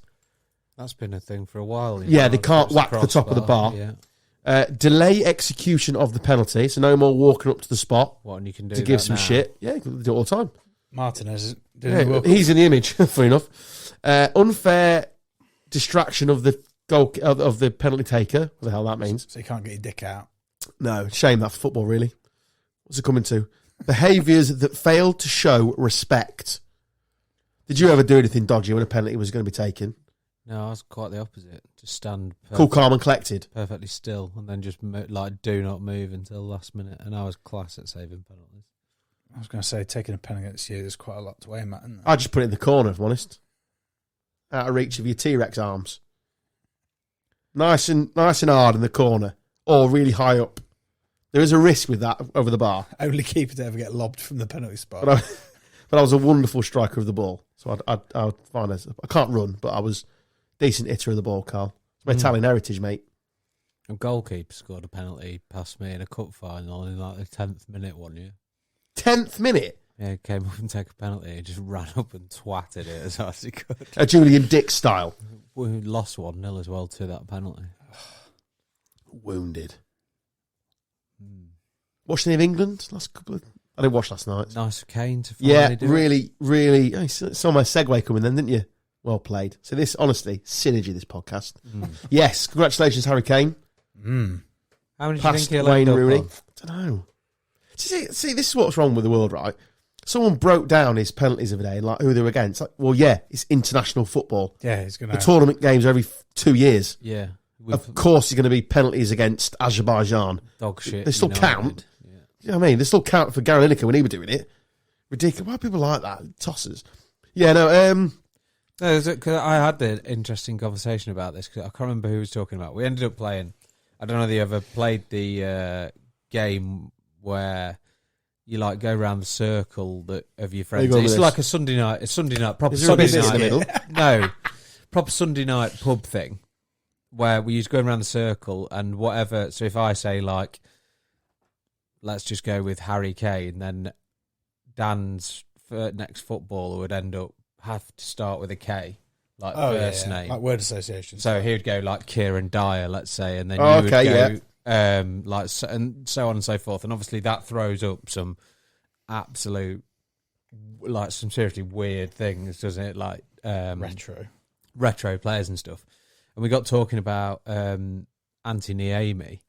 That's been a thing for a while. Yeah, they can't whack the top of the bar. Yeah. Delay execution of the penalty, so no more walking up to the spot What, and you can do to give that some now? shit. Yeah, you can do it all the time. Martinez Yeah, he's in the image, funny enough. Unfair distraction of the goal of the penalty taker. What the hell that means? So you can't get your dick out. No, shame that for football, really. What's it coming to? Behaviours that fail to show respect. Did you ever do anything dodgy when a penalty was going to be taken? No, I was quite the opposite. Just stand Cool, calm and collected. perfectly still, and then just do not move until the last minute. And I was class at saving penalties. I was going to say, taking a pen against you, there's quite a lot to aim at, isn't there? I just put it in the corner, if I'm honest. Out of reach of your T-Rex arms. Nice and hard in the corner. Or really high up. There is a risk with that over the bar. Only keeper to ever get lobbed from the penalty spot. But I was a wonderful striker of the ball. So I'd find I can't run, but I was decent hitter of the ball, Carl. It's my Italian heritage, mate. A goalkeeper scored a penalty past me in a cup final in like the 10th minute one year. 10th minute. Yeah, he came up and took a penalty and just ran up and twatted it as hard as he could. A Julian Dick style. We lost 1-0 as well to that penalty. Wounded. Watched any of England last couple of... I didn't watch last night. Nice for Kane to finally Yeah, do it. really. Oh, you saw my segue coming then, didn't you? Well played. So this, honestly, synergy, this podcast. Yes, congratulations, Harry Kane. How many do you Past think he'll Wayne end up Rooney. on? I don't know. See, this is what's wrong with the world, right? Someone broke down his penalties of the day and like who they were against. Like, well, yeah, it's international football. Yeah, he's going to. The tournament games are every 2 years. Yeah. Of course, there's going to be penalties against Azerbaijan. Dog shit. They still United. count. Yeah. You know what I mean? They still count for Gary Lineker when he was doing it. Ridiculous. Why are people like that? Tossers. Yeah, no, No, cause I had an interesting conversation about this because I can't remember who was talking about. We ended up playing. I don't know if you ever played the game where you like go around the circle of your friends. It's like a Sunday night. It's Sunday night. Proper Is there a Sunday bit in the night. middle? No, proper Sunday night pub thing where we used to go around the circle and whatever. So if I say like, let's just go with Harry Kane, then Dan's next footballer would have to start with a K, like first name, like word association. So he would go like Kieran Dyer, let's say, and then Oh, you okay, would go like so, and so on and so forth. And obviously that throws up some absolute, like some seriously weird things, doesn't it? Like retro players and stuff. And we got talking about Antti Niemi.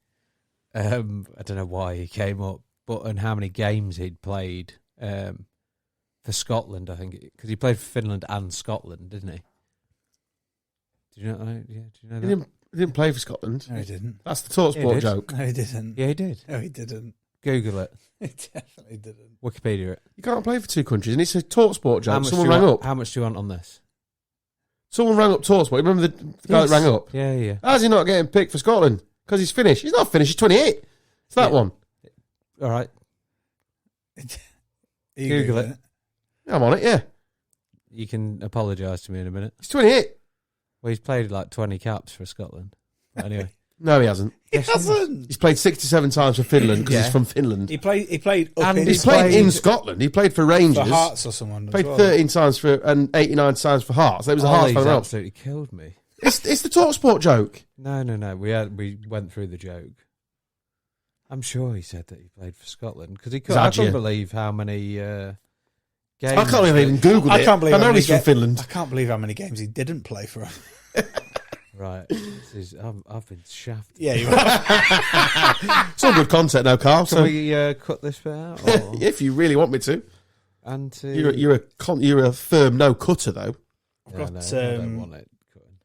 I don't know why he came up, but and how many games he'd played for Scotland, I think, because he played for Finland and Scotland, didn't he? Did you know? Yeah, do you know that? He didn't play for Scotland. No, he didn't. That's the TalkSport joke. No, he didn't. Yeah, he did. No, he didn't. Google it. He definitely didn't. Wikipedia it. You can't play for 2 countries, and it's a TalkSport joke. Someone rang up. How much do you want on this? Someone rang up TalkSport. Remember the guy that rang up? Yeah. How's he not getting picked for Scotland? Because he's Finnish. He's not Finnish. He's 28. It's that one. All right. Google it. I'm on it, yeah. You can apologise to me in a minute. He's 28. Well, he's played like 20 caps for Scotland. But anyway. No, he hasn't. He hasn't. He's played 67 times for Finland because he's from Finland. He played up And in He's played in Scotland. He played for Rangers. for Hearts or someone. Played as well. 13 times for and 89 times for Hearts. That was a Hearts Ollie's fan. absolutely killed me. It's the TalkSport joke. No. We went through the joke. I'm sure he said that he played for Scotland because he I couldn't believe how many games. I can't even Google it. I can't believe. I know he's from Finland. I can't believe how many games he didn't play for. Right, I've been shafted. Yeah, you are. It's all good content now, Carl. Can So we cut this bit out? Or? if you really want me to, And you're a firm no cutter though. I've got. I don't want it cutting.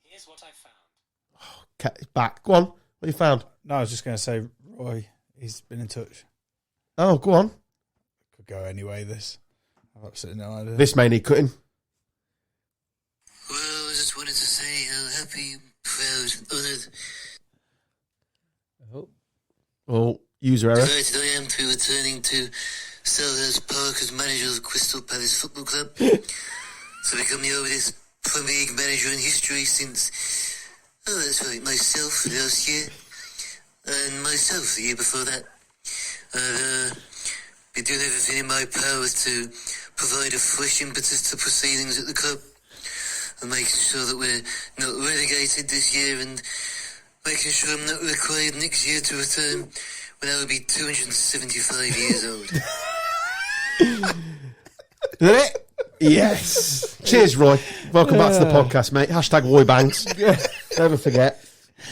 Here's what I found. Back. Go on. What have you found? No, I was just going to say, Roy. He's been in touch. Oh, go on. Could go anyway. This. I've absolutely no idea. This may need cutting. Well, I just wanted to say how happy, proud, honoured, Oh, user error. delighted I am to be returning to Selhurst Park as manager of Crystal Palace Football Club. To become the oldest Premier League manager in history since, that's right, myself last year, and myself the year before that. I've been doing everything in my power to provide a fresh impetus to proceedings at the club, and making sure that we're not relegated this year, and making sure I'm not required next year to return when I will be 275 years old. Is that it? Yes. Cheers, Roy. Welcome back to the podcast, mate. Hashtag Roy Banks. Never forget.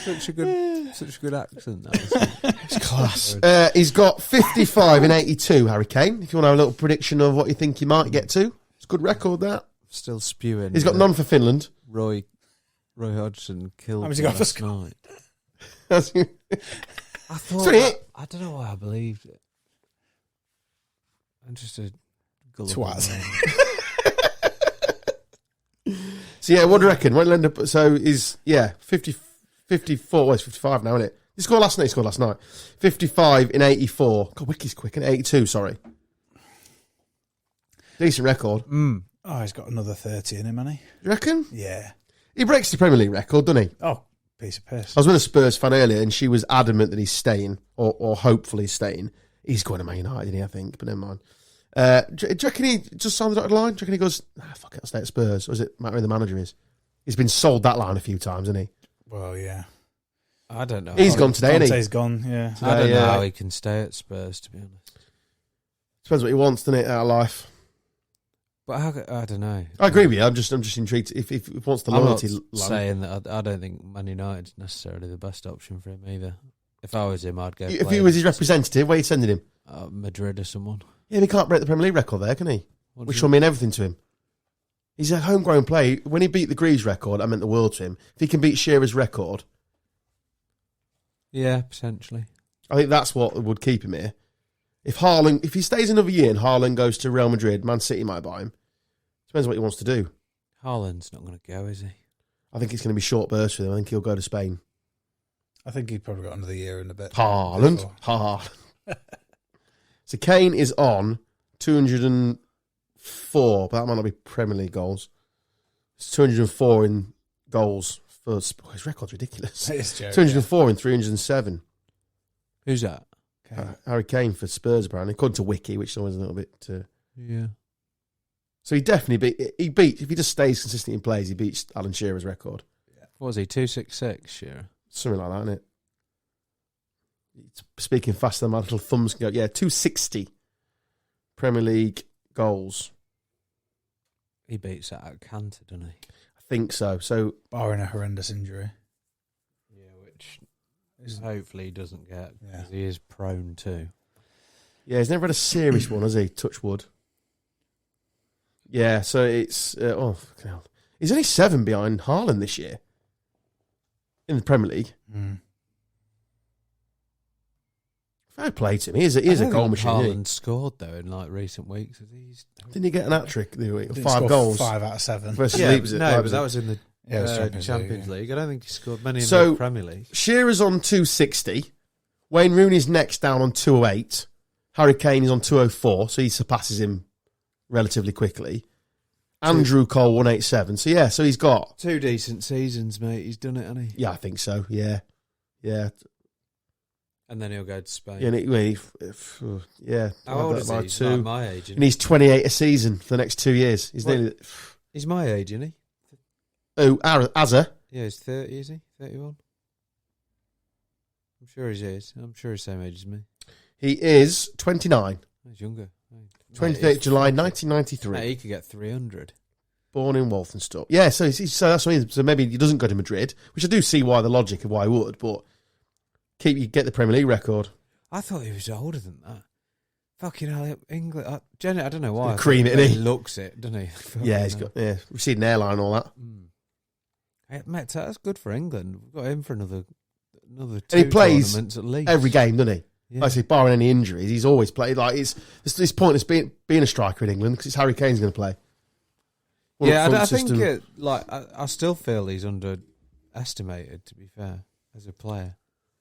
Such a good accent. That It's class. He's got 55 in 82, Harry Kane. If you want to have a little prediction of what you think he might get to. It's a good record, that. Still spewing. He's got none for Finland. Roy Hodgson killed How me many has he got last for night. That's I thought Sorry. I don't know why I believed it. I'm just a gullible Twat. man. So, yeah, what do you reckon? What end up? So, he's, 54. Well, it's 55 now, isn't it? He scored last night. 55 in 84. God, Wiki's quick. In 82, sorry. Decent record. Oh, he's got another 30 in him, hasn't he? You reckon? Yeah. He breaks the Premier League record, doesn't he? Oh, piece of piss. I was with a Spurs fan earlier, and she was adamant that he's staying, or hopefully staying. He's going to Man United, isn't he, I think, but never mind. Do you reckon he just signed the dotted line? Do you reckon he goes, fuck it, I'll stay at Spurs? Or does it matter who the manager is? He's been sold that line a few times, hasn't he? Well, yeah. I don't know. He's gone today, isn't he? Conte's gone, yeah. I don't know Yeah. how he can stay at Spurs, to be honest. Depends what he wants, doesn't it, out of life? But I don't know. I agree with you. I'm just intrigued if he wants the I'm loyalty not line. saying that I don't think Man United's necessarily the best option for him either. If I was him, I'd go. If he was his representative, where are you sending him? Madrid or someone. Yeah, he can't break the Premier League record there, can he? Which will mean everything to him. He's a homegrown player. When he beat the Greaves record, I meant the world to him. If he can beat Shearer's record, yeah, potentially. I think that's what would keep him here. If he stays another year and Haaland goes to Real Madrid, Man City might buy him. Depends what he wants to do. Haaland's not going to go, is he? I think it's going to be short bursts for him. I think he'll go to Spain. I think he'd probably got another year in a bit. Haaland. So Kane is on 204, but that might not be Premier League goals. It's 204 in goals. His record's ridiculous. It is joke, 204 in 307. Who's that? Harry Kane for Spurs, apparently, according to Wiki, which is always a little bit... Yeah. So he definitely beat, if he just stays consistent in plays, he beats Alan Shearer's record. What was he, 266, Shearer? Something like that, isn't it? Speaking faster than my little thumbs can go. Yeah, 260 Premier League goals. He beats that out of Cantor, doesn't he? I think so. So barring a horrendous injury. Yeah, which hopefully he doesn't get, because he is prone to. Yeah, he's never had a serious one, has he? Touch wood. Yeah, so it's... fucking hell. He's only 7 behind Haaland this year in the Premier League. Fair play to him. He is a goal machine. Haaland scored, though, in recent weeks. Didn't he get an hat-trick the other week? Didn't 5 score goals. 5 out of 7. Versus yeah, Leeds, no, but that was in the Champions League. I don't think he scored many in the Premier League. Shearer's on 260. Wayne Rooney's next down on 208. Harry Kane is on 204, so he surpasses him relatively quickly. Andrew Cole 187. So yeah, so he's got 2 decent seasons, mate. He's done it, hasn't he? Yeah, I think so. Yeah. And then he'll go to Spain. Yeah, How old is he? He's like my age, and he's 28 a season for the next 2 years. He's nearly. He's my age, isn't he? Oh, Azza. Yeah, he's 30, is he? 31. I'm sure he is. I'm sure he's the same age as me. He is 29. He's younger. 28th July 1993. Mate, he could get 300. Born in Walthamstow. Yeah, so that's what he is. So maybe he doesn't go to Madrid, which I do see why the logic of why he would, but you get the Premier League record. I thought he was older than that. Fucking hell, England. I don't know why. Cream it, isn't he? Looks it, doesn't he? Yeah, he's got receding hairline and all that. Hey, mate, that's good for England. We've got him for another 2 and he plays tournaments at least. Every game, doesn't he? Yeah. Like I say, barring any injuries, he's always played. Like it's pointless being a striker in England because it's Harry Kane's going to play. I think I still feel he's underestimated. To be fair, as a player,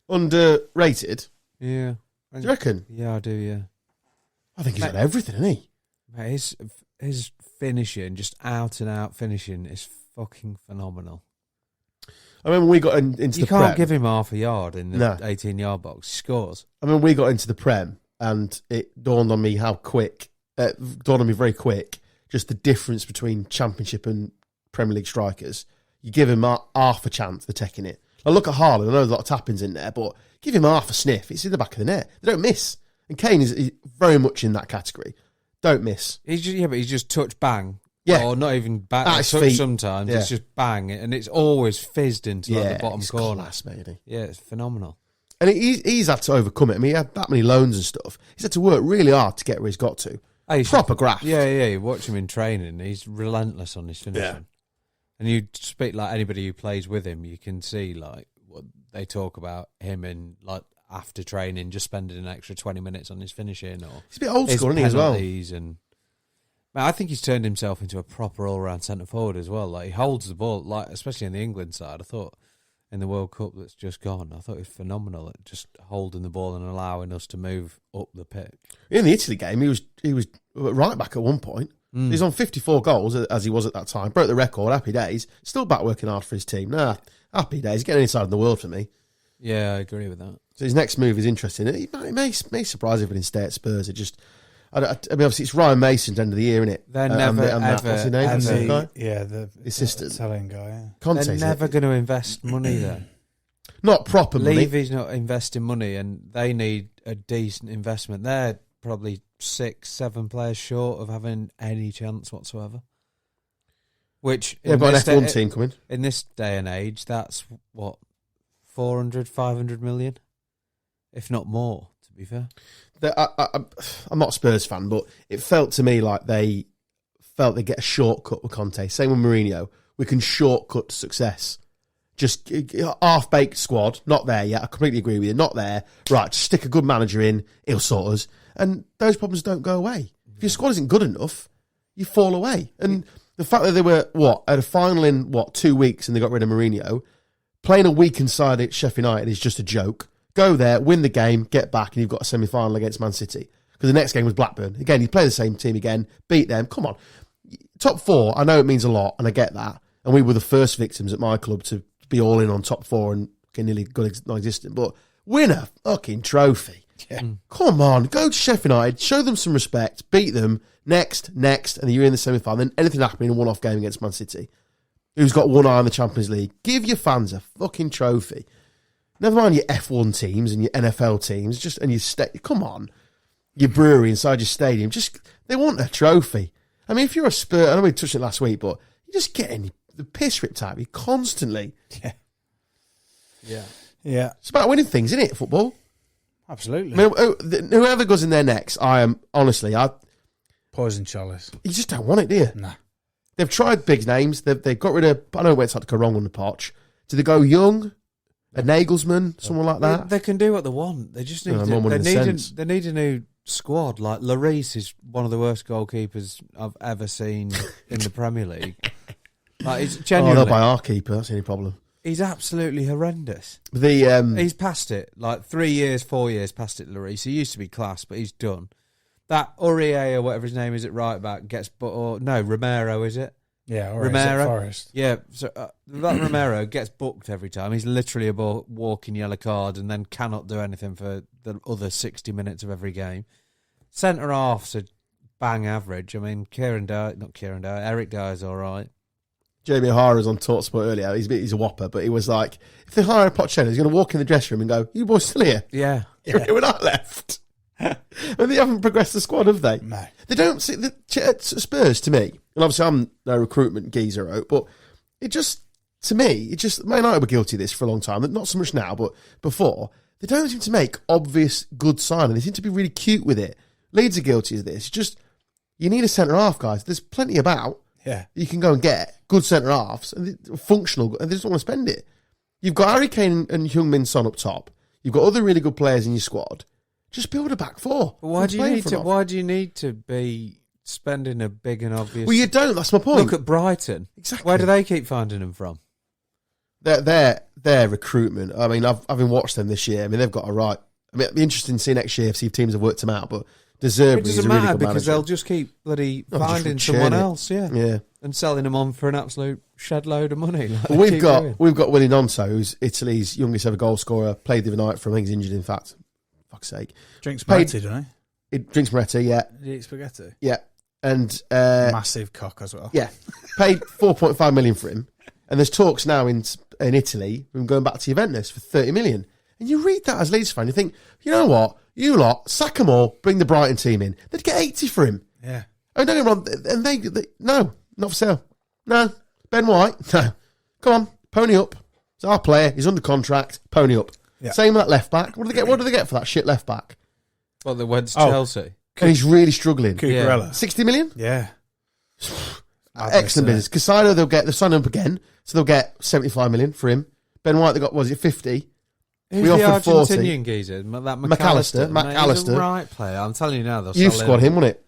underrated. Yeah, do you reckon? Yeah, I do. Yeah, I think he's got everything, isn't he? Mate, his finishing, just out and out finishing, is fucking phenomenal. I remember we got into the Prem. You can't give him half a yard in the 18-yard box. He scores. I mean, we got into the Prem, and it dawned on me very quick, just the difference between Championship and Premier League strikers. You give him half a chance, they're taking it. I look at Haaland, I know there's a lot of tappings in there, but give him half a sniff, it's in the back of the net. They don't miss. And Kane is very much in that category. Don't miss. He's just touch bang. Yeah. Or not even bang. Touch sometimes. Yeah. It's just bang. And it's always fizzed into the bottom corner. Class, mate. Yeah, it's phenomenal. And he's had to overcome it. I mean, he had that many loans and stuff. He's had to work really hard to get where he's got to. Proper graft. Yeah. You watch him in training. He's relentless on his finishing. Yeah. And you speak like anybody who plays with him, you can see like what they talk about him in like after training, just spending an extra 20 minutes on his finishing or he's a bit old school, isn't he, as well? And man, I think he's turned himself into a proper all-round centre forward as well. Like he holds the ball, like especially in the England side. I thought in the World Cup that's just gone, I thought he was phenomenal at just holding the ball and allowing us to move up the pitch. In the Italy game, he was right back at one point. He's on 54 goals as he was at that time. Broke the record. Happy days. Still back working hard for his team. Happy days. Getting inside in the world for me. Yeah, I agree with that. So his next move is interesting. It may surprise everybody and stay at Spurs. I mean, obviously it's Ryan Mason's end of the year, isn't it? They're never ever. What's his name? The assistant, Italian guy. Yeah. They're never going to invest money there. Not proper money. Levy's not investing money, and they need a decent investment. They're probably 6-7 players short of having any chance whatsoever. Which they've got an F1 team coming in this day and age. That's what 400, 500 million. if not more, to be fair. I'm not a Spurs fan, but it felt to me like they felt they get a shortcut with Conte. Same with Mourinho. We can shortcut to success. Just half-baked squad, not there yet. I completely agree with you. Not there. Right, just stick a good manager in, he'll sort us. And those problems don't go away. If your squad isn't good enough, you fall away. And the fact that they were, at a final in, 2 weeks and they got rid of Mourinho, playing a week inside at Sheffield United is just a joke. Go there, win the game, get back, and you've got a semi-final against Man City. Because the next game was Blackburn. Again, you play the same team again, beat them. Come on. Top 4, I know it means a lot, and I get that. And we were the first victims at my club to be all in on top 4 and nearly got non-existent. But win a fucking trophy. Yeah. Come on, go to Sheffield United, show them some respect, beat them, next, and you're in the semi-final. Then anything happening in a one-off game against Man City, who's got one eye on the Champions League, give your fans a fucking trophy. Never mind your F1 teams and your NFL teams, and your come on, your brewery inside your stadium. They want a trophy. I mean, if you're a Spurs, I know we touched it last week, but you're just getting the piss ripped out of you constantly. Yeah. It's about winning things, isn't it? Football. Absolutely. I mean, whoever goes in there next, Poison chalice. you just don't want it, do you? Nah. They've tried big names. They've got rid of. I know it started to go wrong on the potch. Did they go young? A Nagelsmann, someone like that? They can do what they want. They just need they need a new squad. Like Lloris is one of the worst goalkeepers I've ever seen in the Premier League. Like, he's genuinely. Oh, they'll buy our keeper. That's the only problem. He's absolutely horrendous. He's past it. Like 3 years, 4 years past it, Lloris. He used to be class, but he's done. That Aurier or whatever his name is at right back gets... Romero, is it? Yeah, or Romero. is it Forest? Yeah, so that Romero gets booked every time. He's literally a walking yellow card and then cannot do anything for the other 60 minutes of every game. Centre half's a bang average. I mean, Eric Dyer's all right. Jamie O'Hara's on TalkSport earlier. He's a whopper, but he was like, if they hire a Pochettino, he's going to walk in the dressing room and go, "You boys still here?" Yeah. When I left. And they haven't progressed the squad, have they? No. They don't see Spurs, to me, and obviously I'm no recruitment geezer, but Man United were guilty of this for a long time. Not so much now, but before. They don't seem to make obvious good signing. They seem to be really cute with it. Leeds are guilty of this. You need a centre-half, guys. There's plenty about. Yeah. You can go and get good centre-halves, and functional, and they just don't want to spend it. You've got Harry Kane and Heung-min Son up top. You've got other really good players in your squad. Just build a back 4. But why do you need to be spending a big and obvious... Well, you don't. That's my point. Look at Brighton. Exactly. Where do they keep finding them from? Their recruitment. I mean, I've been watched them this year. I mean, they've got a right. I mean, it'd be interesting to see next year if teams have worked them out, but deservedly, it doesn't matter because they'll just keep finding someone else, yeah, and selling them on for an absolute shed load of money. Well, we've got Willy Nonto, who's Italy's youngest ever goal scorer. Played the other night I think he's injured. In fact, fuck's sake, Drinks Moretti, doesn't he? It drinks Moretti, yeah. Did he eat spaghetti? Yeah, and massive cock as well. Yeah, paid 4.5 million for him, and there's talks now in Italy from going back to Juventus for 30 million. And you read that as Leeds fan, you think, you know what? You lot, sack them all, bring the Brighton team in. They'd get 80 for him. Yeah. Oh, don't get me wrong. And they no, not for sale. No. Ben White, no. Come on, pony up. It's our player. He's under contract. Pony up. Yeah. Same with that left back. What do they get for that shit left back? Well, they went to Chelsea. And he's really struggling. Cucurella. Yeah. 60 million? Yeah. Excellent business. Casado, they'll sign him up again, so they'll get 75 million for him. Ben White, they got, was it 50? Who's the Argentinian geezer? That McAllister. He's a right player. I'm telling you now, they'll youth sell squad him, won't it?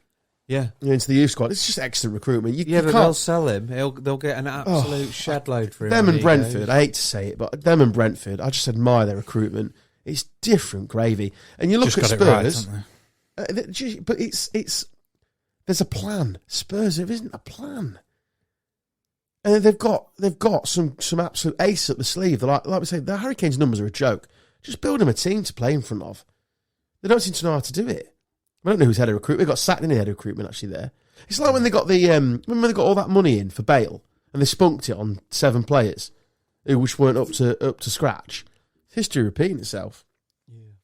Yeah. Into the youth squad. It's just excellent recruitment. But they'll sell him. They'll get an absolute shed load for him. Them and Brentford, I hate to say it, but them and Brentford, I just admire their recruitment. It's different gravy. And you look at Spurs, but it's there's a plan. Spurs, there isn't a plan. And they've got some absolute ace up the sleeve. They're like we say, the Hurricanes numbers are a joke. Just build them a team to play in front of. They don't seem to know how to do it. I don't know who's head of recruitment. They got sacked in the head of recruitment actually there. It's like when they got remember when they got all that money in for Bale and they spunked it on 7 players which weren't up to scratch. History repeating itself. Yeah.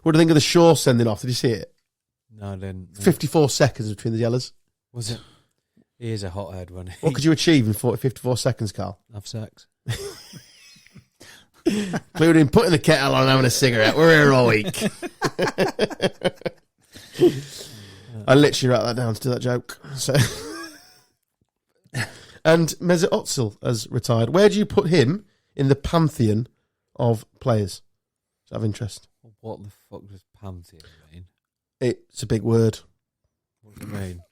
What do you think of the Shaw sending off? Did you see it? No, I didn't. 54 seconds between the yellows. Was it? He is a hothead, wasn't he? What could you achieve in 54 seconds, Carl? Have sex. including putting the kettle on and having a cigarette. We're here all week. I literally wrote that down to do that joke. So, and Mesut Ozil has retired. Where do you put him in the pantheon of players? Is that of interest? What the fuck does pantheon mean? It's a big word. What do you mean?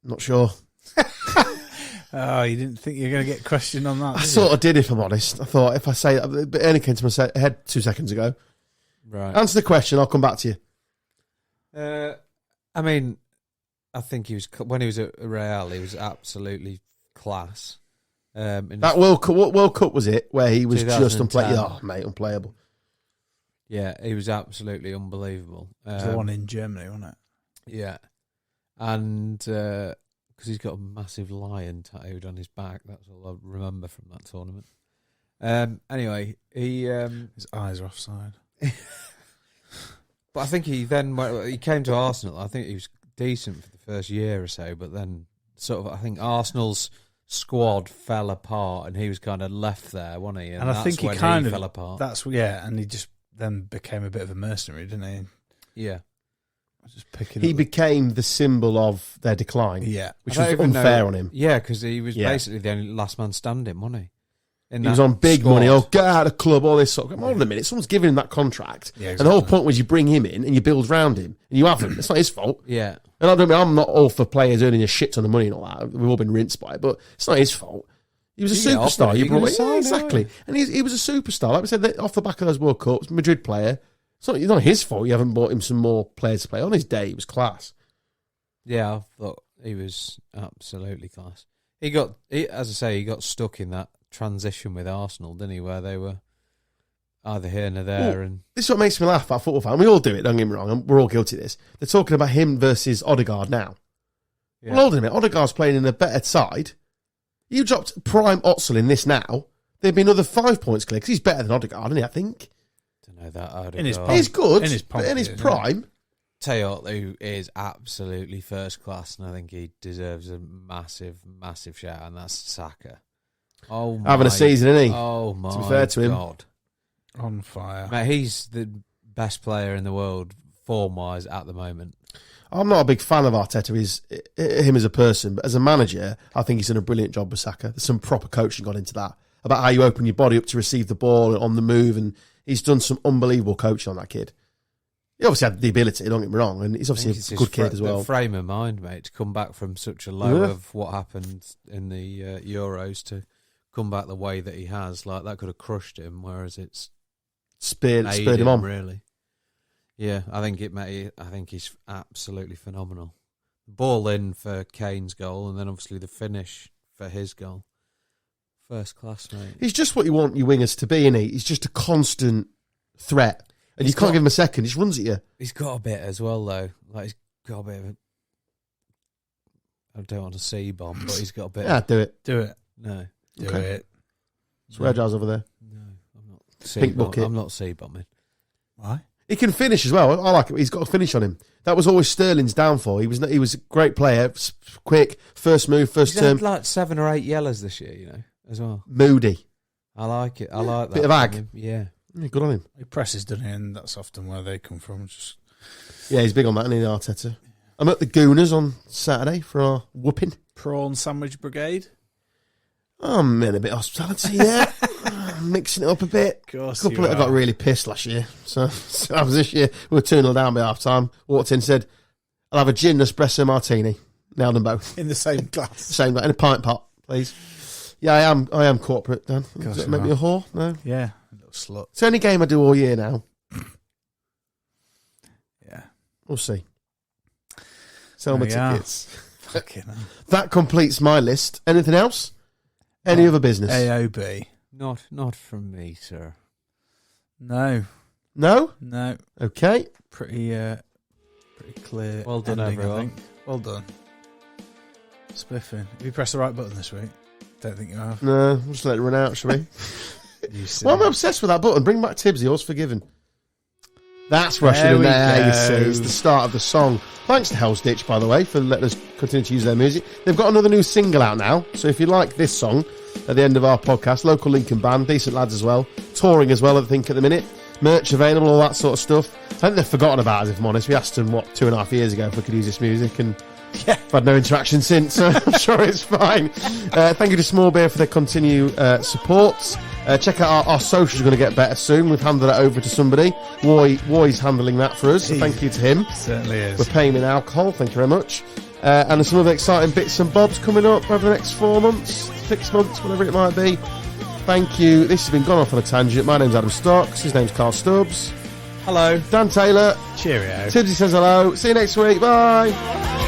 Not sure. Oh, you didn't think you were going to get questioned on that? I sort of did, if I'm honest. I thought if I say that, but it only came to my head 2 seconds ago. Right. Answer the question. I'll come back to you. I mean, I think when he was at Real, he was absolutely class. That World Cup, what World Cup was it? Where he was just unplayable. Oh, mate, unplayable. Yeah, he was absolutely unbelievable. It was the one in Germany, wasn't it? Yeah, and because he's got a massive lion tattooed on his back. That's all I remember from that tournament. Anyway, his eyes are offside. But I think he came to Arsenal. I think he was decent for the first year or so, but then sort of I think Arsenal's squad fell apart, and he was kind of left there, wasn't he? And I think he fell apart. And he just then became a bit of a mercenary, didn't he? Yeah. He became the symbol of their decline. Yeah. Which was unfair on him. Yeah, because he was basically the only last man standing, wasn't he? He was on big money. Oh, get out of the club, all this sort of... Hold on a minute, someone's giving him that contract. Yeah, exactly. And the whole point was you bring him in and you build around him. And you haven't. It's not his fault. Yeah. And I'm not all for players earning a shit ton of money and all that. We've all been rinsed by it, but it's not his fault. He was a superstar. You brought him, exactly. And he was a superstar. Like we said, off the back of those World Cups, Madrid player. It's not his fault you haven't bought him some more players to play. On his day, he was class. Yeah, I thought he was absolutely class. As I say, he got stuck in that transition with Arsenal, didn't he, where they were either here and there. Well, and this is what makes me laugh about football fan. We all do it, don't get me wrong, and we're all guilty of this. They're talking about him versus Odegaard now. Yeah. Well, hold on a minute. Odegaard's playing in a better side. You dropped prime Ozil in this now, there'd be another 5 points clear, because he's better than Odegaard, isn't he, I think? Don't know that Odegaard. He's good, but in his prime. Tell you what, who is absolutely first class, and I think he deserves a massive, massive shout, and that's Saka. Oh my, having a season, isn't he? Oh my, to be fair to him, God. On fire. Mate, he's the best player in the world form-wise at the moment. I'm not a big fan of Arteta, him as a person, but as a manager, I think he's done a brilliant job with Saka. There's some proper coaching gone into that, about how you open your body up to receive the ball on the move, and he's done some unbelievable coaching on that kid. He obviously had the ability, don't get me wrong, and he's obviously a good kid as well. Frame of mind, mate, to come back from such a low of what happened in the Euros to come back the way that he has, like that could have crushed him, whereas it's spurred him on. Really, yeah, I think he's absolutely phenomenal. Ball in for Kane's goal, and then obviously the finish for his goal. First class, mate. He's just what you want your wingers to be, isn't he? He's just a constant threat. And you can't give him a second. He just runs at you. He's got a bit as well, though. Like he's got a bit of a... I don't want to C-bomb, but he's got a bit... Yeah, do it. Do it. No. Do it. It's Red Jars over there. No, I'm not Pink bucket. I'm not C-bombing. Why? He can finish as well. I like it. He's got a finish on him. That was always Sterling's downfall. He was a great player. Quick, first move, first term. He's had like 7 or 8 yellows this year, you know, as well. Moody. I like it. I like that. Bit of ag. Yeah. Good on him. He presses, doesn't he? And that's often where they come from. Yeah, he's big on that, isn't he, Arteta? I'm at the Gooners on Saturday for our whooping. Prawn Sandwich Brigade? I'm in a bit of hospitality, yeah. Mixing it up a bit. Of course, I got really pissed last year. So that was this year. We were 2-0 down by half time. Walked in, said, I'll have a gin espresso martini. Nailed them both. In the same glass. Same glass. In a pint pot, please. Yeah, I am corporate, Dan. Does that make me a whore? No? Yeah. Slut. It's the only game I do all year now. Yeah. We'll see. Sell my tickets. Fucking hell. That completes my list. Anything else? Any other business? AOB. Not from me, sir. No. No? No. Okay. Pretty clear. Well done, ending, everyone. Well done. Spiffing. Have you pressed the right button this week? Don't think you have. No, we'll just let it run out, shall we? Why am I obsessed with that button? Bring back Tibbsy, all's forgiven. That's rushing in there, you see. It's the start of the song. Thanks to Hell's Ditch, by the way, for letting us continue to use their music. They've got another new single out now, so if you like this song, at the end of our podcast. Local Lincoln band, decent lads as well. Touring as well, I think, at the minute. Merch available, all that sort of stuff. I think they've forgotten about us, if I'm honest. We asked them, 2.5 years ago if we could use this music, and I've had no interaction since, so I'm sure it's fine. Thank you to Small Beer for their continued support. Check out our socials are going to get better soon. We've handed it over to somebody. Roy's handling that for us, so thank you to him. Certainly is. We're paying in alcohol, thank you very much. And there's some other exciting bits and bobs coming up over the next 4 months, 6 months, whatever it might be. Thank you. This has been Gone Off on a Tangent. My name's Adam Stocks. His name's Carl Stubbs. Hello. Dan Taylor. Cheerio. Tibbsy says hello. See you next week. Bye.